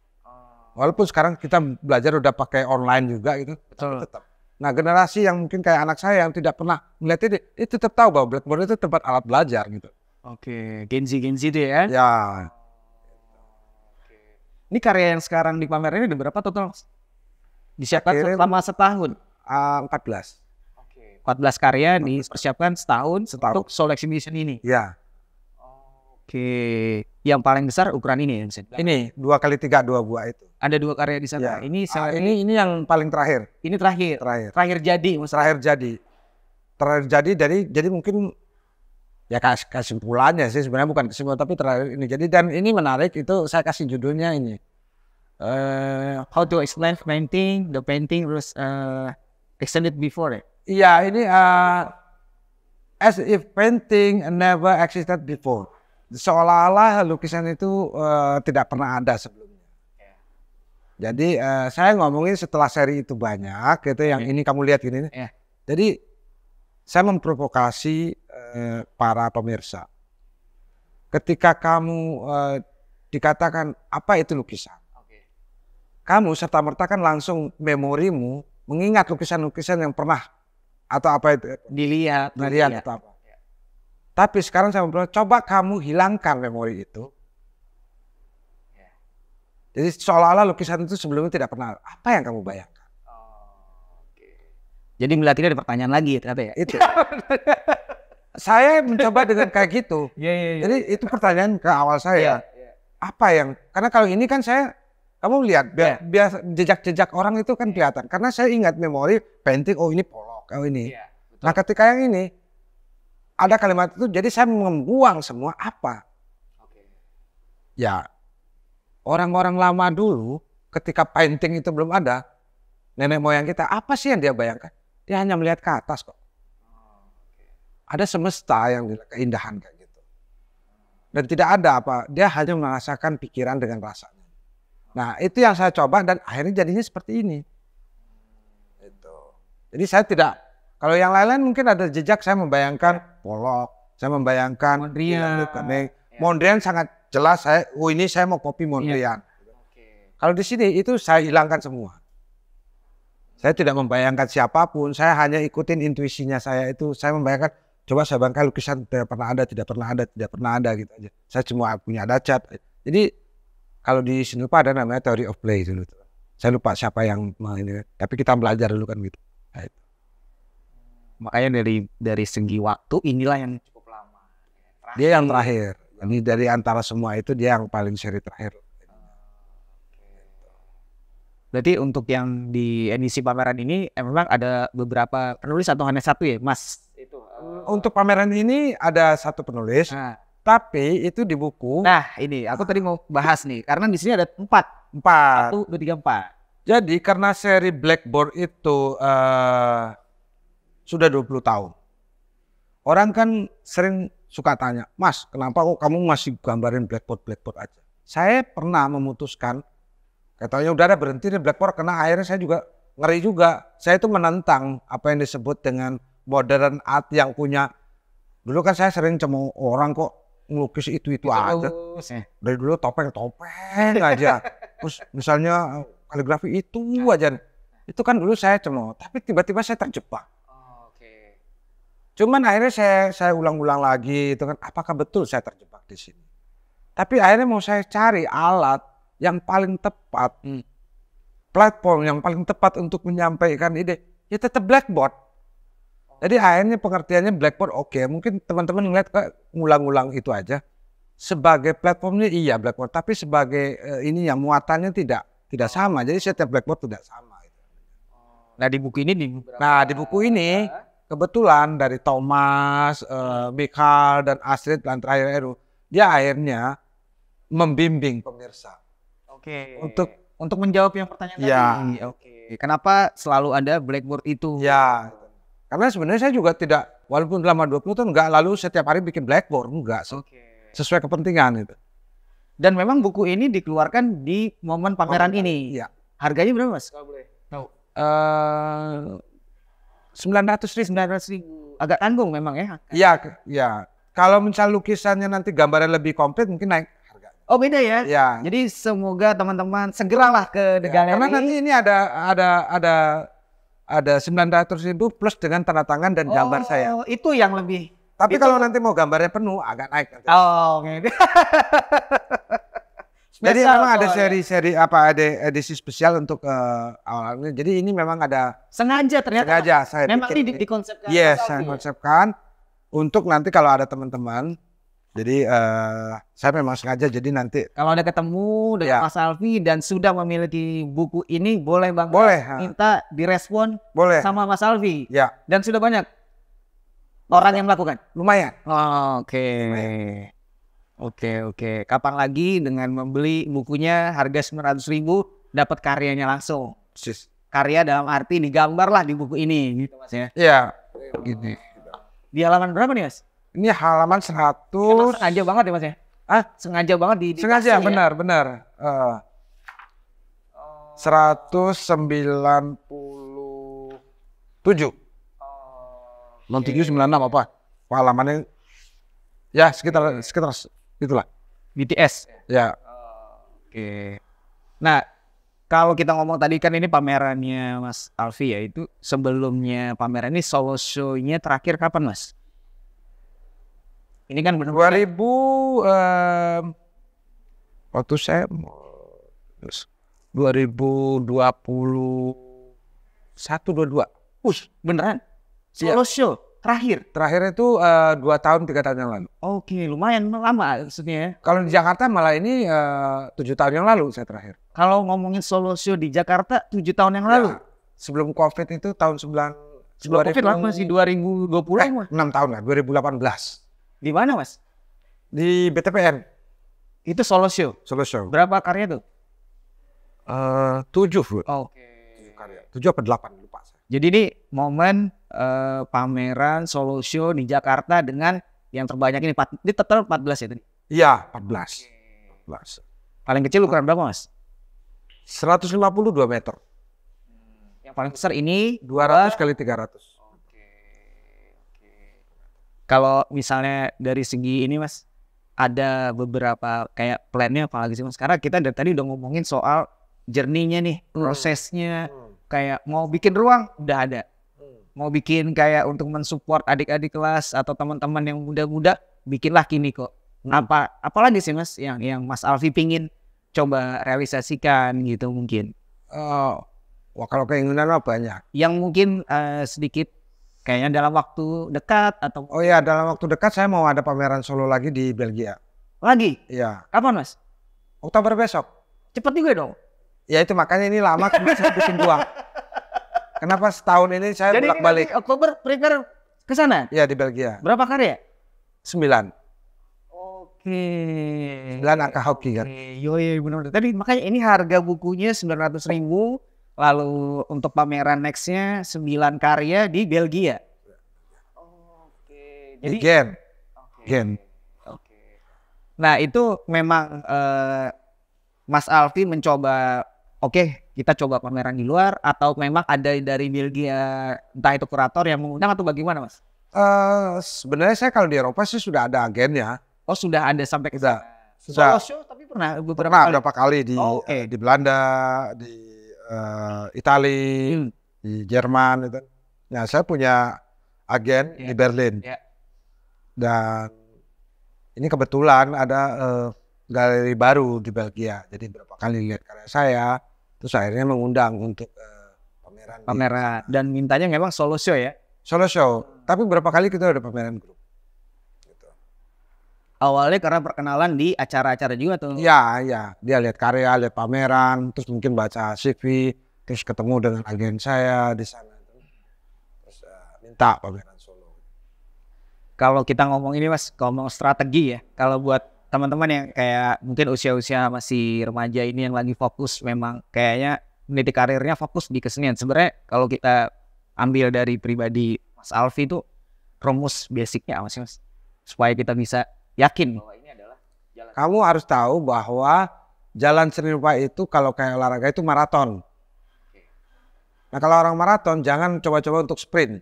Walaupun sekarang kita belajar udah pakai online juga gitu. Betul. Tetap. Nah, generasi yang mungkin kayak anak saya yang tidak pernah melihat ini tetap tahu bahwa Blackboard itu tempat alat belajar gitu. Oke, Gen Z itu ya? Ya. Ini karya yang sekarang dipamerin ini berapa total? Disiapkan selama setahun? 14. Oke. 14 karya dipersiapkan setahun untuk Soul Exhibition ini? Ya. Oke. Yang paling besar ukuran ini ya? Ini 2x3 2 buah itu. Ada 2 karya di sana. Ya. Ini yang paling terakhir. Ini terakhir. Terakhir jadi. Terakhir jadi mungkin ya kesimpulannya sih sebenarnya bukan kesimpulan tapi terakhir ini. Jadi dan ini menarik itu saya kasih judulnya ini. How to explain painting, the painting was extended before. Iya, ini as if painting never existed before. Seolah-olah lukisan itu tidak pernah ada sebelumnya. Jadi saya ngomongin setelah seri itu banyak, gitu yang ini kamu lihat ini. Jadi saya memprovokasi para pemirsa. Ketika kamu dikatakan apa itu lukisan, kamu serta-merta kan langsung memorimu mengingat lukisan-lukisan yang pernah atau apa itu dilihat atau apa. Tapi sekarang saya mau coba kamu hilangkan memori itu. Jadi seolah-olah lukisan itu sebelumnya tidak pernah. Apa yang kamu bayangkan? Jadi melihat ini ada pertanyaan lagi ternyata ya? Itu. Saya mencoba dengan kayak gitu. Jadi itu pertanyaan ke awal saya. Apa yang, karena kalau ini kan kamu lihat, biasa jejak-jejak orang itu kan kelihatan. Karena saya ingat memori painting, oh ini Pollock, oh ini. Nah ketika yang ini, ada kalimat itu, jadi saya membuang semua apa. Ya, orang-orang lama dulu, ketika painting itu belum ada, nenek moyang kita, apa sih yang dia bayangkan? Dia hanya melihat ke atas kok. Ada semesta yang keindahan kayak gitu. Dan tidak ada apa, dia hanya merasakan pikiran dengan rasanya. Nah itu yang saya coba dan akhirnya jadinya seperti ini. Jadi saya tidak, kalau yang lain-lain mungkin ada jejak, saya membayangkan Pollock, saya membayangkan Mondrian sangat jelas, ini saya mau copy Mondrian. Kalau di sini itu saya hilangkan semua. Saya tidak membayangkan siapapun, saya hanya ikutin intuisinya saya itu. Saya membayangkan, coba saya bayangkan lukisan tidak pernah ada gitu aja. Saya cuma punya ada cat. Jadi kalau di sini lupa ada namanya theory of play dulu. Saya lupa siapa yang ini, tapi kita belajar dulu kan gitu. Nah, itu. Makanya dari segi waktu inilah yang cukup lama. Dia yang terakhir. Jadi dari antara semua itu dia yang paling seri terakhir. Berarti untuk yang di edisi pameran ini memang ada beberapa penulis atau hanya satu ya, Mas? Untuk pameran ini ada satu penulis, tapi itu di buku. Nah ini aku tadi mau bahas nih, karena di sini ada 4. 1, 2, 3, 4. Jadi karena seri Blackboard itu sudah 20 tahun. Orang kan sering suka tanya, Mas, kenapa kok kamu masih gambarin Blackboard aja? Saya pernah memutuskan, katanya udah ada berhenti di Blackboard, karena akhirnya saya juga ngeri juga. Saya itu menentang apa yang disebut dengan modern art yang punya. Dulu kan saya sering cemooh orang kok ngelukis itu aja. Dari dulu topeng aja. Terus misalnya kaligrafi itu aja. Itu kan dulu saya cemooh, tapi tiba-tiba saya terjebak. Cuman akhirnya saya ulang-ulang lagi itu kan, apakah betul saya terjebak di sini? Tapi akhirnya mau saya cari alat yang paling tepat, platform yang paling tepat untuk menyampaikan ide, ya tetap Blackboard. Jadi akhirnya pengertiannya Blackboard mungkin teman-teman ngeliat kayak ngulang-ulang itu aja. Sebagai platformnya iya Blackboard, tapi sebagai ini yang muatannya tidak sama. Jadi setiap Blackboard tidak sama. Nah di buku ini di buku ini kebetulan dari Thomas, Michael dan Astrid dan terakhir Eru, dia akhirnya membimbing pemirsa. Untuk menjawab yang pertanyaan tadi. Kenapa selalu ada Blackboard itu? Ya. Karena sebenarnya saya juga tidak, walaupun selama 20 tahun enggak lalu setiap hari bikin Blackboard, enggak. Sesuai kepentingan itu. Dan memang buku ini dikeluarkan di momen pameran ini. Iya. Harganya berapa Mas? Kalau boleh tahu. 900.000. Agak tanggung memang ya. Iya, iya. Kalau misal lukisannya nanti gambarnya lebih komplit mungkin naik harga. Oh beda ya? Iya. Jadi semoga teman-teman segeralah ke The Gallery. Karena nanti ini ada 900.000 plus dengan tanda tangan dan gambar saya. Oh, itu yang lebih. Tapi kalau nanti mau gambarnya penuh agak naik nanti. Oh, oke. Jadi memang ada seri-seri ada edisi spesial untuk awalnya. Jadi ini memang ada sengaja ternyata. Sengaja saya memang bikin ini dikonsepkan. Yes, saya konsepkan untuk nanti kalau ada teman-teman. Jadi saya memang sengaja jadi nanti kalau ada ketemu dengan Mas Alfi dan sudah memiliki buku ini boleh Bang. Boleh. Minta direspon sama Mas Alfi. Ya. Dan sudah banyak orang yang melakukan. Lumayan. Oke. Oke. Kapan lagi dengan membeli bukunya harga 900.000 dapat karyanya langsung. Karya dalam arti digambar lah di buku ini gitu Mas ya. Iya. Gini. Di halaman berapa nih Mas? Ini halaman 100. Sengaja banget ya Mas ya? Sengaja banget di sengaja benar. 197. 9796 apa? Halamannya ya sekitar itulah. BTS. Ya. Oke. Nah, kalau kita ngomong tadi kan ini pamerannya Mas Alfi ya, itu sebelumnya pameran ini solo show-nya terakhir kapan Mas? Ini kan 2000 waktu saya 2021-22. Beneran? Solo show terakhir itu 2 tahun 3 tahun yang lalu. Oke, lumayan lama maksudnya. Kalau di Jakarta malah ini 7 tahun yang lalu saya terakhir. Kalau ngomongin solo show di Jakarta 7 tahun yang lalu. Sebelum Covid itu tahun 9. Sebelum Covid lah masih 2020 6 tahun lah, 2018. Di mana Mas? Di BTPN. Itu solo show? Solo show. Berapa karya tuh? 7. Oke. 7 apa 8 lupa saya. Jadi ini momen pameran solo show di Jakarta dengan yang terbanyak ini total 14 ya tadi? Iya, 14. 14. Paling kecil ukuran berapa Mas? 152 meter. Yang paling besar ini 200 kali 300. Kalau misalnya dari segi ini Mas, ada beberapa kayak plannya apalagi sih Mas? Karena kita dari tadi udah ngomongin soal journey-nya nih, prosesnya. Kayak mau bikin ruang udah ada. Mau bikin kayak untuk mensupport adik-adik kelas atau teman-teman yang muda-muda, bikinlah kini kok. Apalagi sih Mas yang Mas Alfi pingin coba realisasikan gitu mungkin? Wah kalau keinginan banyak. Yang mungkin sedikit kayaknya dalam waktu dekat atau... Oh iya, dalam waktu dekat saya mau ada pameran solo lagi di Belgia. Lagi? Iya. Kapan Mas? Oktober besok. Cepet juga dong? Ya itu makanya ini lama saya bikin dua. Kenapa setahun ini saya bolak-balik? Jadi Oktober prepare ke sana? Iya di Belgia. Berapa karya? 9. Oke. 9 angka hoki kan? Iya benar. Tadi makanya ini harga bukunya 900.000. Lalu untuk pameran nextnya 9 karya di Belgia. Oke. Jadi Gen. Oke. Nah itu memang Mas Alfi mencoba, kita coba pameran di luar atau memang ada dari Belgia entah itu kurator yang mengundang atau bagaimana Mas? Sebenarnya saya kalau di Eropa sih sudah ada agennya. Oh sudah ada sampai ke sana. Sudah. Solo show tapi pernah beberapa kali di Belanda, di Italia, di Jerman itu. Nah, saya punya agen di Berlin. Dan ini kebetulan ada galeri baru di Belgia. Jadi berapa kali lihat karya saya, terus akhirnya mengundang untuk pameran. Dan mintanya memang solo show ya? Solo show. Tapi berapa kali kita ada pameran grup. Gitu. Awalnya karena perkenalan di acara-acara juga tuh? Iya. Dia lihat karya, lihat pameran, terus mungkin baca CV, terus ketemu dengan agen saya di sana. Terus minta pameran solo. Kalau kita ngomong ini Mas, ngomong strategi ya. Kalau buat teman-teman yang kayak mungkin usia-usia masih remaja ini yang lagi fokus memang kayaknya meniti karirnya fokus di kesenian. Sebenarnya kalau kita ambil dari pribadi Mas Alfi itu rumus basicnya apa sih Mas? Supaya kita bisa yakin bahwa ini adalah jalan Kamu harus tahu bahwa jalan seni rupa itu kalau kayak olahraga itu maraton. Nah kalau orang maraton jangan coba-coba untuk sprint.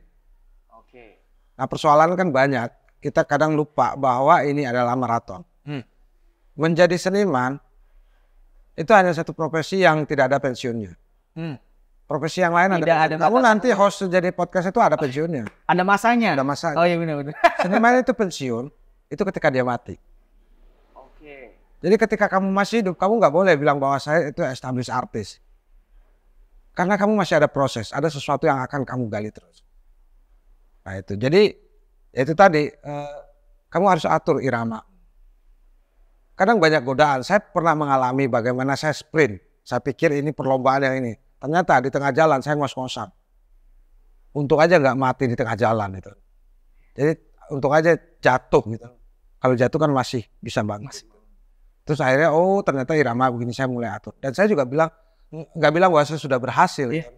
Nah persoalan kan banyak. Kita kadang lupa bahwa ini adalah maraton. Menjadi seniman itu hanya satu profesi yang tidak ada pensiunnya. Profesi yang lain ada. Kamu nanti host jadi podcast itu ada pensiunnya. Ada masanya. Ada masanya. Oh iya benar-benar. Seniman itu pensiun itu ketika dia mati. Jadi ketika kamu masih hidup, kamu nggak boleh bilang bahwa saya itu established artist. Karena kamu masih ada proses, ada sesuatu yang akan kamu gali terus. Nah itu, jadi itu tadi, kamu harus atur irama. Kadang banyak godaan, saya pernah mengalami bagaimana saya sprint. Saya pikir ini perlombaan yang ini. Ternyata di tengah jalan saya ngos-ngosan. Untung aja nggak mati di tengah jalan itu. Jadi untung aja jatuh gitu. Kalau jatuh kan masih bisa banget. Terus akhirnya ternyata irama begini, saya mulai atur. Dan saya juga nggak bilang bahwa saya sudah berhasil. Gitu.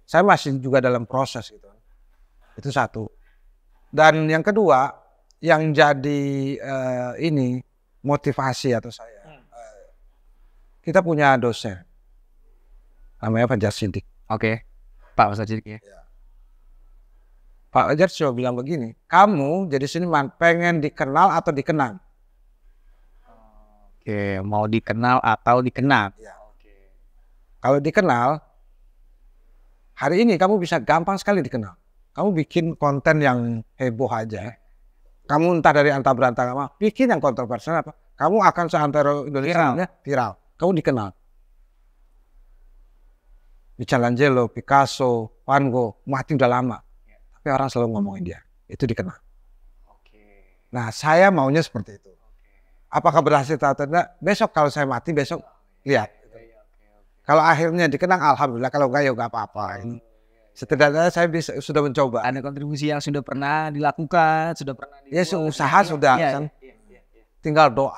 Saya masih juga dalam proses gitu. Itu satu. Dan yang kedua, yang jadi ini motivasi atau saya. Kita punya dosen. Namanya Fajar Siddiq. Oke. Pak Fajar Siddiq ya. Pak Fajar cuma bilang begini, kamu jadi seniman pengen dikenal atau dikenang? Oke, mau dikenal atau dikenang? Ya. Kalau dikenal, hari ini kamu bisa gampang sekali dikenal. Kamu bikin konten yang heboh aja. Kamu entah dari antah berantah apa, bikin yang kontroversial apa. Kamu akan seantero Indonesia viral. Kamu dikenal. Michelangelo, Picasso, Van Gogh, mati udah lama. Tapi orang selalu ngomongin dia. Itu dikenal. Nah, saya maunya seperti itu. Apakah berhasil atau tidak? Besok kalau saya mati, besok lihat. Kalau akhirnya dikenang, alhamdulillah. Kalau enggak, ya enggak apa-apa. Setidaknya saya sudah mencoba. Ada kontribusi yang sudah pernah dilakukan, sudah pernah dibuat. Ya, usaha sudah. Kan? Tinggal doa.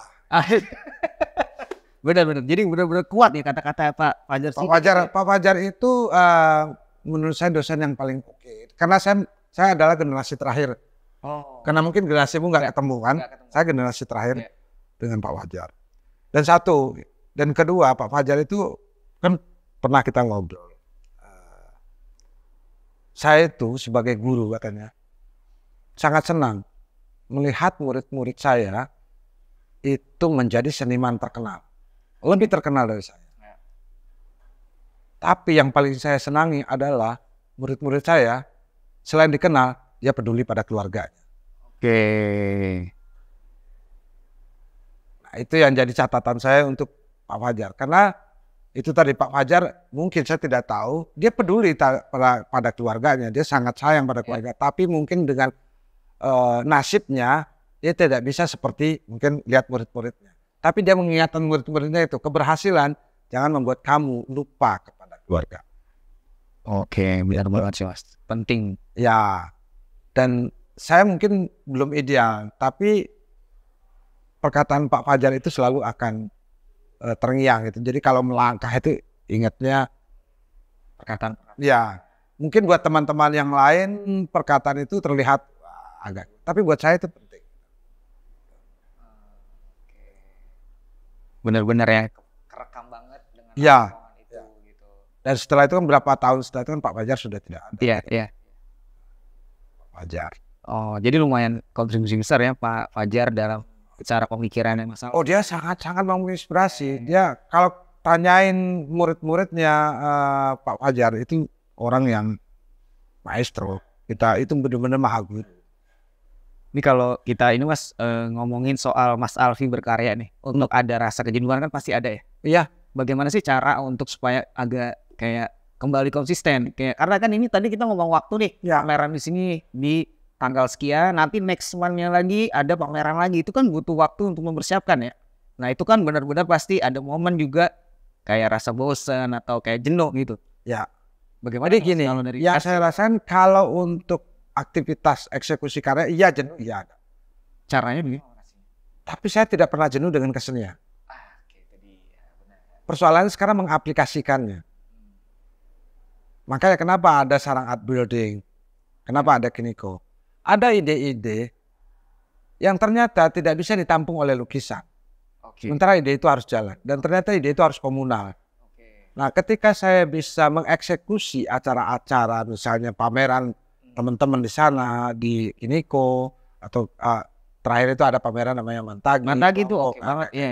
Benar-benar. Jadi benar-benar kuat ya kata-kata Pak Fajar. Pak Fajar itu menurut saya dosen yang paling oke. Karena saya adalah generasi terakhir. Karena mungkin generasimu nggak ketemu kan. Saya generasi terakhir dengan Pak Fajar. Dan kedua Pak Fajar itu kan pernah kita ngobrol. Saya itu sebagai guru katanya sangat senang melihat murid-murid saya itu menjadi seniman terkenal. Lebih terkenal dari saya. Tapi yang paling saya senangi adalah murid-murid saya selain dikenal, dia peduli pada keluarganya. Oke. Nah, itu yang jadi catatan saya untuk Pak Fajar. Karena itu tadi Pak Fajar mungkin saya tidak tahu, dia peduli pada keluarganya, dia sangat sayang pada keluarga. Tapi mungkin dengan nasibnya, dia tidak bisa seperti mungkin lihat murid-muridnya. Tapi dia mengingatkan murid-muridnya itu, keberhasilan jangan membuat kamu lupa kepada keluarga. Oke, benar banget sih Mas. Penting. Ya, dan saya mungkin belum ideal, tapi perkataan Pak Fajar itu selalu akan terngiang gitu. Jadi kalau melangkah itu ingatnya perkataan. Ya, mungkin buat teman-teman yang lain perkataan itu terlihat agak, tapi buat saya itu penting. Benar-benar ya kerekam banget dengan itu gitu. Dan setelah itu kan berapa tahun setelah itu kan Pak Fajar sudah tidak ada. Iya. Pak Fajar. Oh, jadi lumayan kontribusi besar ya Pak Fajar dalam cara pemikirannya Mas. Oh, dia sangat-sangat menginspirasi. Dia kalau tanyain murid-muridnya Pak Fajar itu orang yang maestro. Kita itu benar-benar maha guru. Ini kalau kita ini Mas ngomongin soal Mas Alfi berkarya nih, untuk ada rasa kejenuhan kan pasti ada ya. Iya. Bagaimana sih cara untuk supaya agak kayak kembali konsisten? Kayak karena kan ini tadi kita ngomong waktu nih, pameran di sini di tanggal sekian, nanti next one-nya lagi ada pameran lagi, itu kan butuh waktu untuk mempersiapkan ya. Nah itu kan benar-benar pasti ada momen juga kayak rasa bosan atau kayak jenuh gitu. Ya. Bagaimana gini? Ya saya rasakan kalau untuk aktivitas eksekusi karya, iya jenuh, iya ada. Caranya begini? Tapi saya tidak pernah jenuh dengan kesenian. Persoalannya sekarang mengaplikasikannya. Makanya kenapa ada Sarang Art Building, kenapa ada Kiniko. Ada ide-ide yang ternyata tidak bisa ditampung oleh lukisan. Sementara ide itu harus jalan. Dan ternyata ide itu harus komunal. Nah, ketika saya bisa mengeksekusi acara-acara, misalnya pameran teman-teman di sana, di Kiniko, atau terakhir itu ada pameran namanya Mantagi. Mantagi itu oke banget. Iya.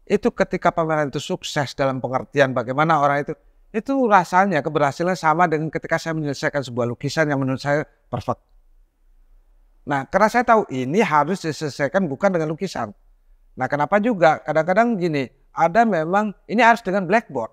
Itu ketika pameran itu sukses dalam pengertian bagaimana orang itu rasanya keberhasilan sama dengan ketika saya menyelesaikan sebuah lukisan yang menurut saya perfect. Nah, karena saya tahu ini harus diselesaikan bukan dengan lukisan. Nah, kenapa juga kadang-kadang gini, ada memang ini harus dengan blackboard.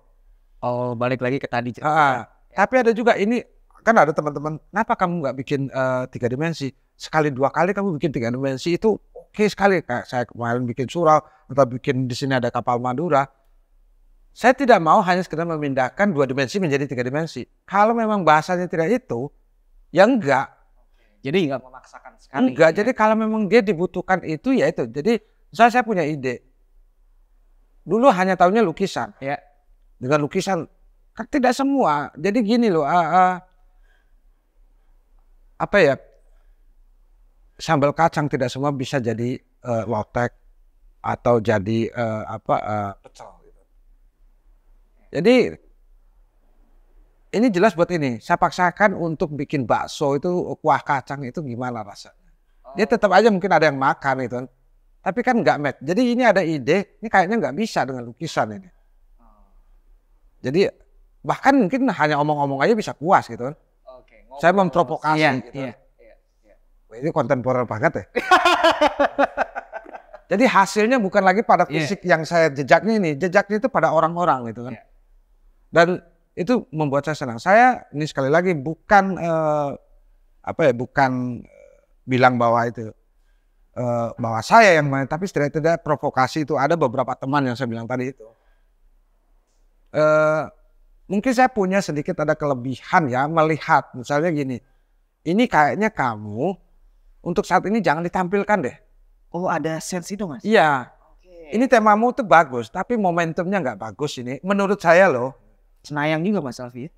Oh, balik lagi ke tadi. Tapi ada juga ini, kan ada teman-teman, kenapa kamu nggak bikin 3 dimensi? Sekali 2 kali kamu bikin 3 dimensi itu oke sekali. Kayak saya kemarin bikin surau, atau bikin di sini ada kapal Madura. Saya tidak mau hanya sekedar memindahkan 2 dimensi menjadi 3 dimensi. Kalau memang bahasanya tidak itu, ya enggak. Jadi nggak memaksakan sekali. Enggak, jadi kalau memang dia dibutuhkan itu, ya itu. Jadi saya punya ide. Dulu hanya tahunya lukisan. Ya. Dengan lukisan, kan tidak semua. Jadi gini loh, apa ya, sambal kacang tidak semua bisa jadi lotek atau jadi pecel. Gitu. Jadi ini jelas buat ini. Saya paksakan untuk bikin bakso itu kuah kacang itu gimana rasanya. Dia tetap aja mungkin ada yang makan itu. Tapi kan nggak match. Jadi ini ada ide, ini kayaknya nggak bisa dengan lukisan ini. Jadi bahkan mungkin hanya omong-omong aja bisa puas gitu kan. Saya memprovokasi gitu. Wah, ini kontemporer banget ya. Jadi hasilnya bukan lagi pada fisik yang saya jejaknya ini. Jejaknya itu pada orang-orang gitu kan. Dan itu membuat saya senang. Saya ini sekali lagi bukan bukan bilang bahwa itu bahwa saya yang main, tapi setidaknya provokasi itu ada beberapa teman yang saya bilang tadi itu. Mungkin saya punya sedikit ada kelebihan ya melihat misalnya gini. Ini kayaknya kamu untuk saat ini jangan ditampilkan deh. Oh, ada sense itu, Mas? Iya. Ini temamu tuh bagus, tapi momentumnya nggak bagus ini. Menurut saya loh. Senayang juga Mas Alfi.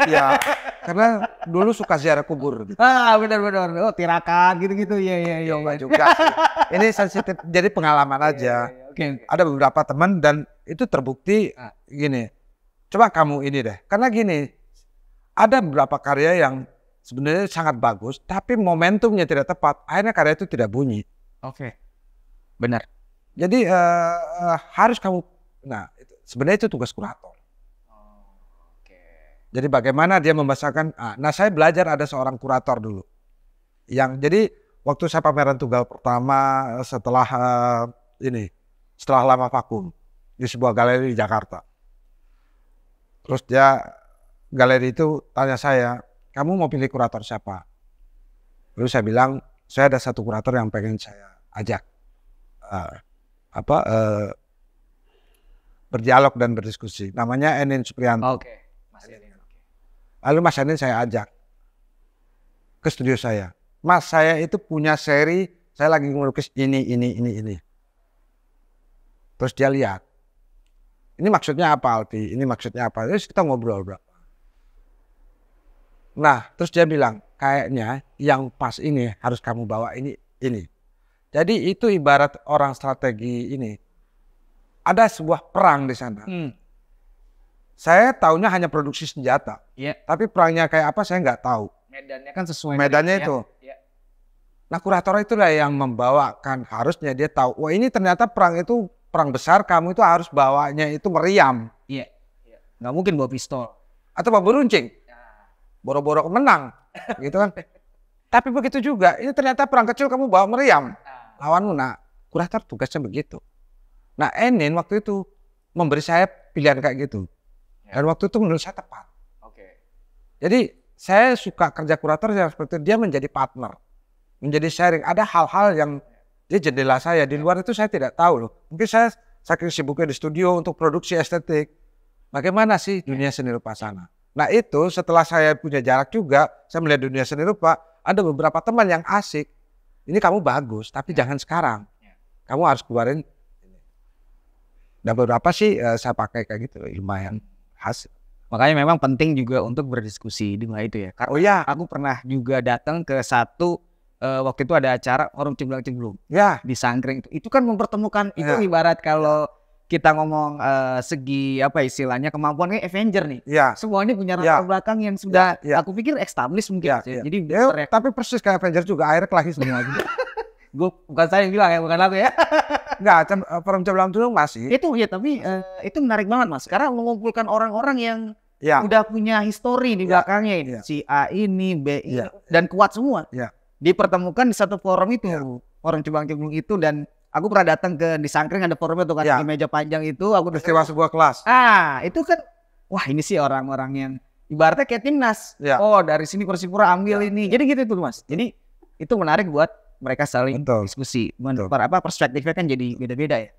Ya, karena dulu suka ziarah kubur. Gitu. Benar-benar. Oh, tirakat gitu-gitu. Iya. Enggak juga sih. Ini sensitif, jadi pengalaman aja. Ada beberapa teman dan itu terbukti gini. Coba kamu ini deh. Karena gini, ada beberapa karya yang sebenarnya sangat bagus, tapi momentumnya tidak tepat. Akhirnya karya itu tidak bunyi. Benar. Jadi harus kamu, nah sebenarnya itu tugas kurator. Jadi bagaimana dia membesarkan, nah saya belajar ada seorang kurator dulu. Jadi waktu saya pameran tunggal pertama setelah lama vakum di sebuah galeri di Jakarta. Terus galeri itu tanya saya, kamu mau pilih kurator siapa? Lalu saya bilang, saya ada satu kurator yang pengen saya ajak berdialog dan berdiskusi. Namanya Enin Supriyanto. Lalu Mas Enin saya ajak ke studio saya. Mas, saya itu punya seri, saya lagi melukis ini. Terus dia lihat. Ini maksudnya apa, Alfi? Ini maksudnya apa? Terus kita ngobrol berapa. Nah, terus dia bilang, kayaknya yang pas ini harus kamu bawa ini. Jadi itu ibarat orang strategi ini. Ada sebuah perang di sana. Saya tahunya hanya produksi senjata. Tapi perangnya kayak apa saya nggak tahu. Medannya kan sesuai. Medannya itu. Nah, kurator itulah yang membawakan. Harusnya dia tahu, wah ini ternyata perang itu perang besar, kamu itu harus bawanya itu meriam. Nggak mungkin bawa pistol. Atau bawa beruncing. Boro-boro menang. Gitu kan. Tapi begitu juga, ini ternyata perang kecil kamu bawa meriam. Lawanmu, nah kurator tugasnya begitu. Nah Enin waktu itu memberi saya pilihan kayak gitu. Dan waktu itu menurut saya tepat. Jadi saya suka kerja kurator yang seperti dia menjadi partner. Menjadi sharing. Ada hal-hal yang dia jendela saya. Di luar itu saya tidak tahu loh. Mungkin saya saking sibuknya di studio untuk produksi estetik. Bagaimana sih dunia seni rupa sana? Nah itu setelah saya punya jarak juga, saya melihat dunia seni rupa, ada beberapa teman yang asik. Ini kamu bagus, tapi jangan sekarang. Kamu harus keluarin. Dan beberapa sih saya pakai kayak gitu, lumayan hasil. Makanya memang penting juga untuk berdiskusi di itu ya. Karena aku pernah juga datang ke satu waktu itu ada acara Forum Cemplung Ya. di Sangkring. Itu kan mempertemukan itu ibarat kalau kita ngomong segi apa istilahnya kemampuannya Avenger nih. Ya. Semuanya punya latar belakang yang sudah aku pikir established mungkin. Jadi tapi persis kayak Avenger juga akhirnya kelahir semua gitu. Gue bukan saya yang bilang ya, bukan aku ya. Enggak, Forum Cemplung masih. Itu ya, tapi itu menarik banget Mas. Karena mengumpulkan orang-orang yang udah punya histori di belakangnya ini. Si A ini, B ini, dan kuat semua. Dipertemukan di satu forum itu, Forum Cemplung itu, dan aku pernah datang ke di Sangkring ada forumnya tuh kan, di meja panjang itu. Aku peristiwa sebuah kelas. Itu kan, wah ini sih orang-orang yang ibaratnya kayak timnas. Oh dari sini Persipura ambil ini. Jadi gitu tuh Mas. Jadi itu menarik buat mereka saling diskusi. Perspektifnya kan jadi beda-beda ya.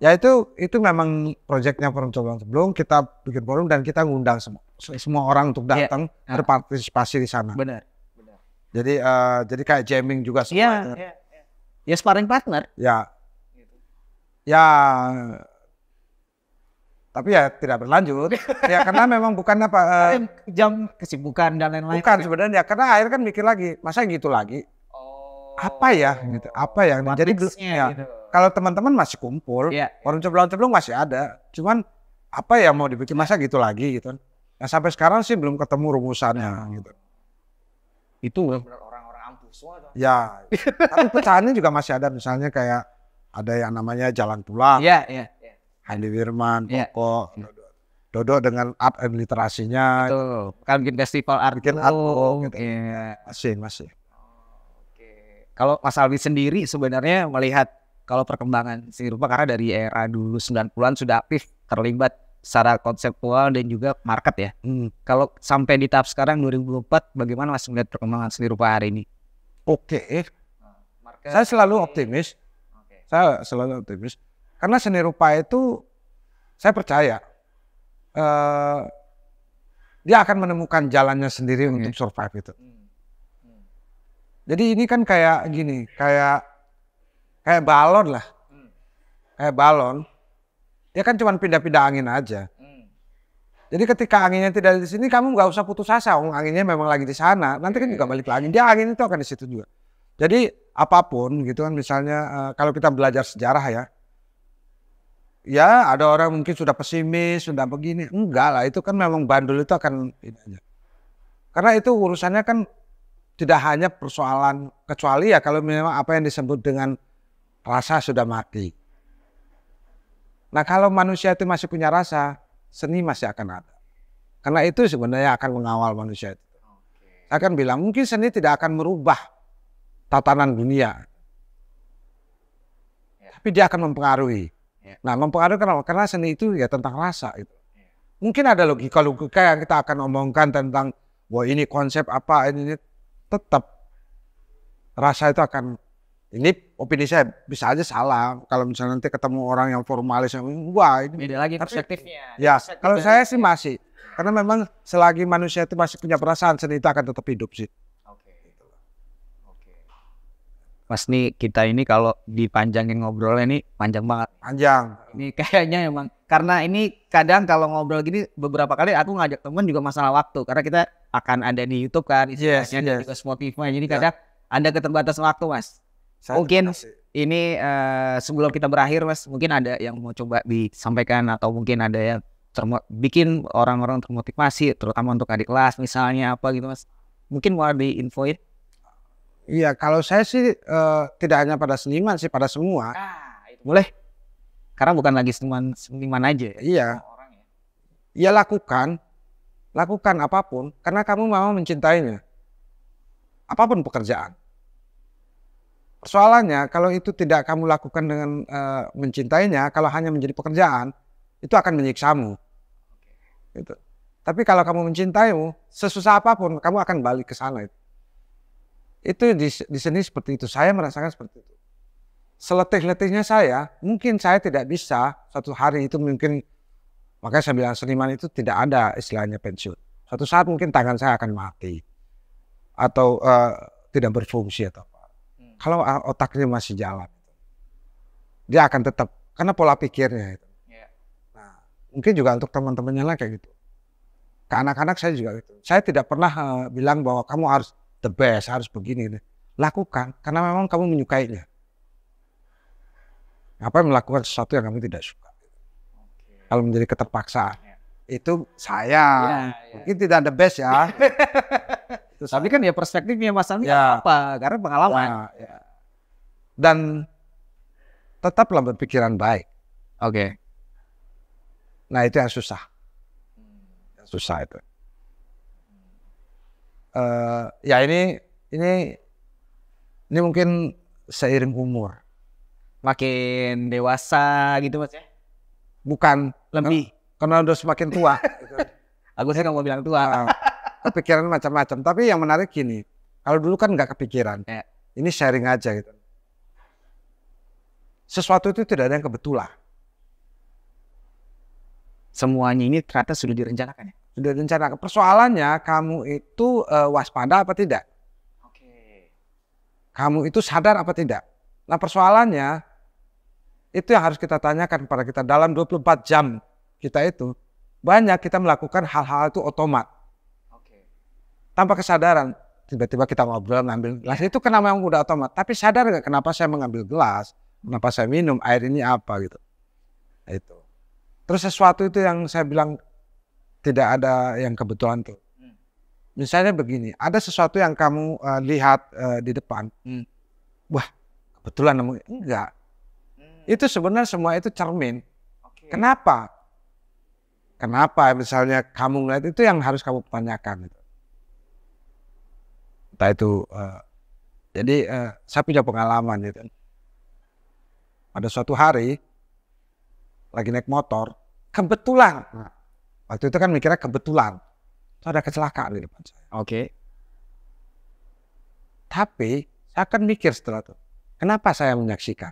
Ya itu memang proyeknya Forum Cemplung. Kita bikin forum dan kita ngundang semua orang untuk datang berpartisipasi di sana. Benar. Jadi kayak jamming juga semua. Ya sparring partner. Ya. Tapi ya tidak berlanjut. Ya karena memang bukan jam kesibukan dan lain-lain. Bukan sebenarnya, karena akhirnya kan mikir lagi, masa gitu lagi. Apa ya gitu. Apa ya? Jadi gitu. Kalau teman-teman masih kumpul, Forum Cemplung masih ada. Cuman apa ya mau dibikin, masa gitu lagi gitu. Nah, sampai sekarang sih belum ketemu rumusannya gitu. Itu benar orang-orang ampuh semua. Ya, tapi pecahannya juga masih ada, misalnya kayak ada yang namanya Jalan Pulang. Handi Wirman, Koko, Dodo dengan art and literasinya. Betul. Kan bikin festival art. Bikin art gitu. Masih. Kalau Mas Alwi sendiri sebenarnya melihat kalau perkembangan seni rupa, karena dari era dulu 90-an sudah aktif terlibat secara konseptual dan juga market ya. Kalau sampai di tahap sekarang 2024, bagaimana Mas melihat perkembangan seni rupa hari ini? Saya selalu optimis. Saya selalu optimis. Karena seni rupa itu saya percaya dia akan menemukan jalannya sendiri untuk survive itu. Jadi ini kan kayak gini, kayak balon lah. Kayak balon. Dia kan cuma pindah-pindah angin aja. Jadi ketika anginnya tidak di sini, kamu nggak usah putus asa. Anginnya memang lagi di sana. Nanti kan juga balik lagi. Dia angin itu akan di situ juga. Jadi apapun gitu kan, misalnya kalau kita belajar sejarah ya ada orang mungkin sudah pesimis, sudah begini. Enggak lah, itu kan memang bandul itu akan ini aja. Karena itu urusannya kan tidak hanya persoalan, kecuali ya kalau memang apa yang disebut dengan rasa sudah mati. Nah kalau manusia itu masih punya rasa, seni masih akan ada. Karena itu sebenarnya akan mengawal manusia itu. Saya akan bilang mungkin seni tidak akan merubah tatanan dunia, tapi dia akan mempengaruhi. Nah mempengaruhi karena seni itu ya tentang rasa itu. Mungkin ada logika yang kita akan omongkan tentang wah ini konsep apa ini. Tetap rasa itu akan, ini opini saya bisa aja salah kalau misalnya nanti ketemu orang yang formalis yang wah ini beda lagi perspektifnya. Ya kalau saya sih masih, karena memang selagi manusia itu masih punya perasaan, seni itu akan tetap hidup sih. Mas nih kita ini kalau dipanjangin ngobrolnya ini panjang banget. Panjang. Ini kayaknya emang karena ini kadang kalau ngobrol gini beberapa kali aku ngajak teman juga masalah waktu, karena kita akan ada di YouTube kan, istilahnya juga Spotify. Jadi kadang ada keterbatasan waktu Mas. Mungkin ini sebelum kita berakhir Mas, mungkin ada yang mau coba disampaikan atau mungkin ada yang bikin orang-orang termotivasi, terutama untuk adik kelas misalnya apa gitu Mas. Mungkin mau diinfoin. Iya, kalau saya sih tidak hanya pada seniman sih, pada semua. Boleh. Karena bukan lagi seniman aja. Iya. Iya lakukan apapun, karena kamu mau mencintainya. Apapun pekerjaan. Persoalannya kalau itu tidak kamu lakukan dengan mencintainya, kalau hanya menjadi pekerjaan, itu akan menyiksamu. Gitu. Tapi kalau kamu mencintaimu, sesusah apapun, kamu akan balik ke sana. Itu di seni seperti itu. Saya merasakan seperti itu. Seletih-letihnya saya, mungkin saya tidak bisa satu hari itu mungkin, makanya saya bilang seniman itu tidak ada istilahnya pensiun. Suatu saat mungkin tangan saya akan mati atau tidak berfungsi atau apa. Kalau otaknya masih jalan, dia akan tetap, karena pola pikirnya itu. Nah, mungkin juga untuk teman-temannya lah kayak gitu. Ke anak-anak saya juga gitu. Saya tidak pernah bilang bahwa kamu harus the best, harus begini. lakukan karena memang kamu menyukainya. Ngapain melakukan sesuatu yang kamu tidak suka? Kalau menjadi keterpaksaan, itu saya mungkin tidak the best ya. Tapi kan ya perspektifnya Mas Alvi apa? Karena pengalaman. Dan tetaplah berpikiran baik. Oke. Nah itu yang susah. Yang susah itu. Ya ini mungkin seiring umur. Makin dewasa gitu Mas ya? Bukan. Lebih. Karena udah semakin tua. Aku sih nggak mau bilang tua. Kepikiran macam-macam. Tapi yang menarik gini. Kalau dulu kan nggak kepikiran. Ini sharing aja gitu. Sesuatu itu tidak ada yang kebetulan. Semuanya ini ternyata sudah direncanakan ya? Sudah direncanakan. Persoalannya kamu itu waspada apa tidak? Oke. Kamu itu sadar apa tidak? Nah persoalannya itu yang harus kita tanyakan kepada kita dalam 24 jam kita itu. Banyak kita melakukan hal-hal itu otomat. Tanpa kesadaran. Tiba-tiba kita ngobrol ngambil gelas. Itu kenapa memang udah otomat. Tapi sadar nggak kenapa saya mengambil gelas? Kenapa saya minum? Air ini apa gitu. Nah, itu. Terus sesuatu itu yang saya bilang tidak ada yang kebetulan tuh. Misalnya begini. Ada sesuatu yang kamu lihat di depan. Wah kebetulan nemu. Enggak. Itu sebenarnya semua itu cermin. Kenapa? Kenapa misalnya kamu ngeliat itu yang harus kamu tanyakan. Entah itu, jadi saya punya pengalaman gitu. Pada suatu hari, lagi naik motor, kebetulan. Waktu itu kan mikirnya kebetulan. Itu ada kecelakaan di depan saya. Tapi saya akan mikir setelah itu. Kenapa saya menyaksikan?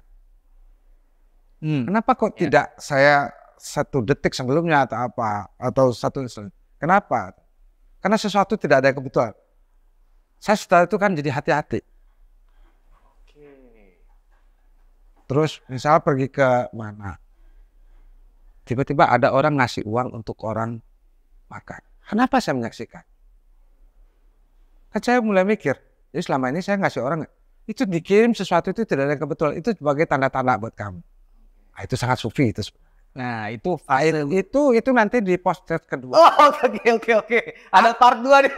Kenapa kok tidak saya 1 detik sebelumnya atau apa? Atau 1 kenapa? Karena sesuatu tidak ada yang kebetulan. Saya setelah itu kan jadi hati-hati. Terus misalnya pergi ke mana? Tiba-tiba ada orang ngasih uang untuk orang makan. Kenapa saya menyaksikan? Kan saya mulai mikir. Jadi selama ini saya ngasih orang, itu dikirim sesuatu itu tidak ada yang kebetulan. Itu sebagai tanda-tanda buat kamu. Nah, itu sangat sufi itu. Nah itu nanti di podcast kedua. Oke. Ada part 2 nih.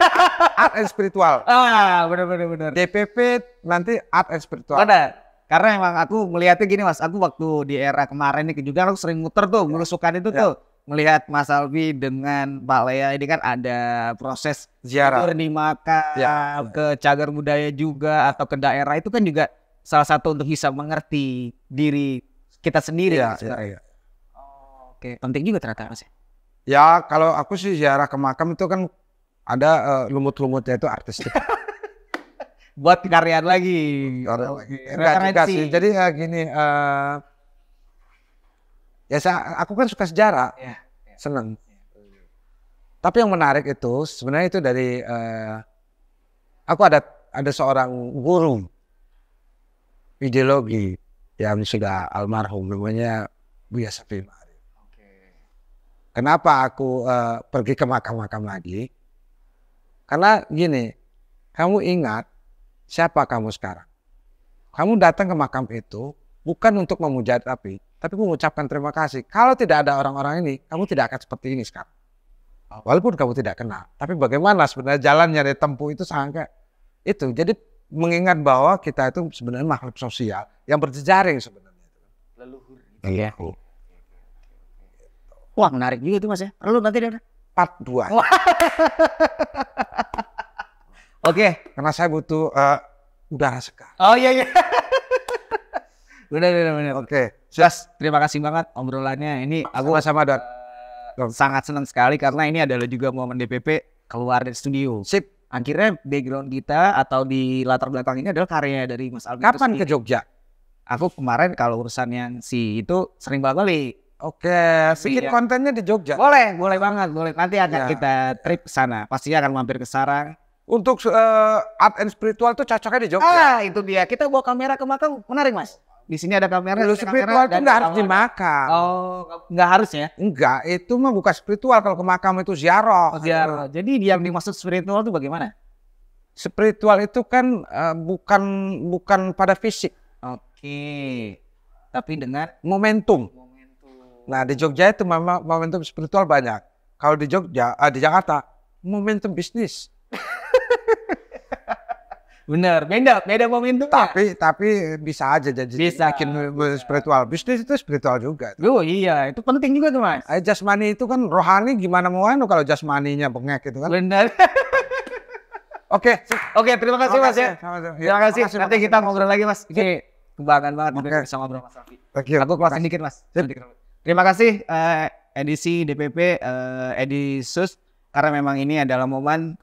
Art and spiritual. Benar. DPP nanti art and spiritual. Ada. Karena emang aku melihatnya gini Mas. Aku waktu di era kemarin ini juga aku sering muter tuh, melusukan itu tuh. Melihat Mas Alvi dengan Pak Lea ini kan ada proses ziarah di makam, ke cagar budaya juga atau ke daerah itu kan juga salah satu untuk bisa mengerti diri kita sendiri. Oke, penting juga ternyata Mas. Ya kalau aku sih ziarah ke makam itu kan ada lumut-lumutnya itu artistik. Buat karyaan lagi. Enggak sih. Jadi gini. Ya aku kan suka sejarah, seneng. Tapi yang menarik itu sebenarnya itu dari aku ada seorang guru ideologi yang sudah almarhum namanya Buya Safi Ma'arif. Kenapa aku pergi ke makam-makam lagi? Karena gini, kamu ingat siapa kamu sekarang? Kamu datang ke makam itu bukan untuk memuja tapi mengucapkan terima kasih. Kalau tidak ada orang-orang ini, kamu tidak akan seperti ini sekarang. Walaupun kamu tidak kenal. Tapi bagaimana sebenarnya jalannya dari tempuh itu sangat itu. Jadi mengingat bahwa kita itu sebenarnya makhluk sosial yang berjejaring sebenarnya. Leluhur. Iya. Wah menarik juga itu Mas ya. Perlu nanti ada part 2. Oke. Karena saya butuh udara segar. Oh iya. Benar. Oke. Mas, terima kasih banget obrolannya. Ini aku sama sangat senang sekali karena ini adalah juga momen DPP keluar dari studio. Sip. Akhirnya background kita atau di latar belakang ini adalah karya dari Mas Alvi. Kapan ke Jogja? Aku kemarin kalau urusan yang itu sering balik. Oke, bikin kontennya di Jogja. Boleh banget. Nanti akan kita trip ke sana. Pastinya akan mampir ke Sarang. Untuk art and spiritual tuh cocoknya di Jogja. Itu dia. Kita bawa kamera ke makam, menarik Mas. Di sini ada kamera. Lu spiritual itu nggak harus di makam. Oh, nggak harus ya? Enggak, itu mah bukan spiritual. Kalau ke makam itu ziarah. Ziarah. Jadi yang dimaksud spiritual itu bagaimana? Spiritual itu kan bukan pada fisik. Oke. Tapi dengan momentum. Nah, di Jogja itu memang momentum spiritual banyak. Kalau di Jakarta, momentum bisnis. Bener, beda momentum. Tapi bisa aja jadi bikin spiritual. Bisnis itu spiritual juga. Oh iya, itu penting juga tuh Mas. Jasmani itu kan rohani, gimana mau kalau jasmaninya bengek gitu kan. Bener. Oke, terima kasih Mas ya. Terima kasih. Nanti kita ngobrol lagi Mas. Ini kebanggaan banget bisa ngobrol Mas Alfi. Aku closing dikit Mas. Terima kasih edisi DPP Edisus, karena memang ini adalah momen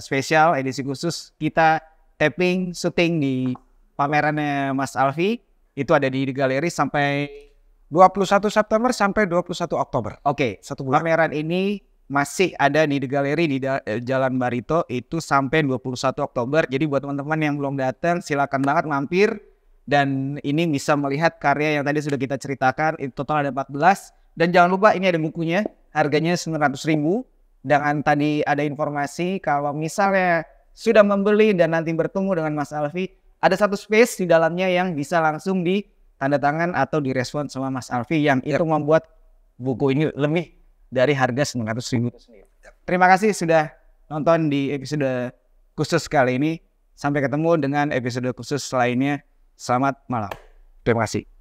spesial, edisi khusus kita tapping, syuting di pamerannya Mas Alfi. Itu ada di galeri sampai 21 September sampai 21 Oktober. Oke, pameran ini masih ada di galeri di Jalan Barito itu sampai 21 Oktober. Jadi buat teman-teman yang belum datang, silakan banget mampir. Dan ini bisa melihat karya yang tadi sudah kita ceritakan, itu total ada 14. Dan jangan lupa ini ada bukunya, harganya 900.000. Dan tadi ada informasi kalau misalnya sudah membeli dan nanti bertemu dengan Mas Alfi, ada satu space di dalamnya yang bisa langsung ditanda tangan atau direspon sama Mas Alfi, yang itu membuat buku ini lebih dari harga 900.000 itu sendiri. Terima kasih sudah nonton di episode khusus kali ini. Sampai ketemu dengan episode khusus lainnya. Selamat malam. Terima kasih.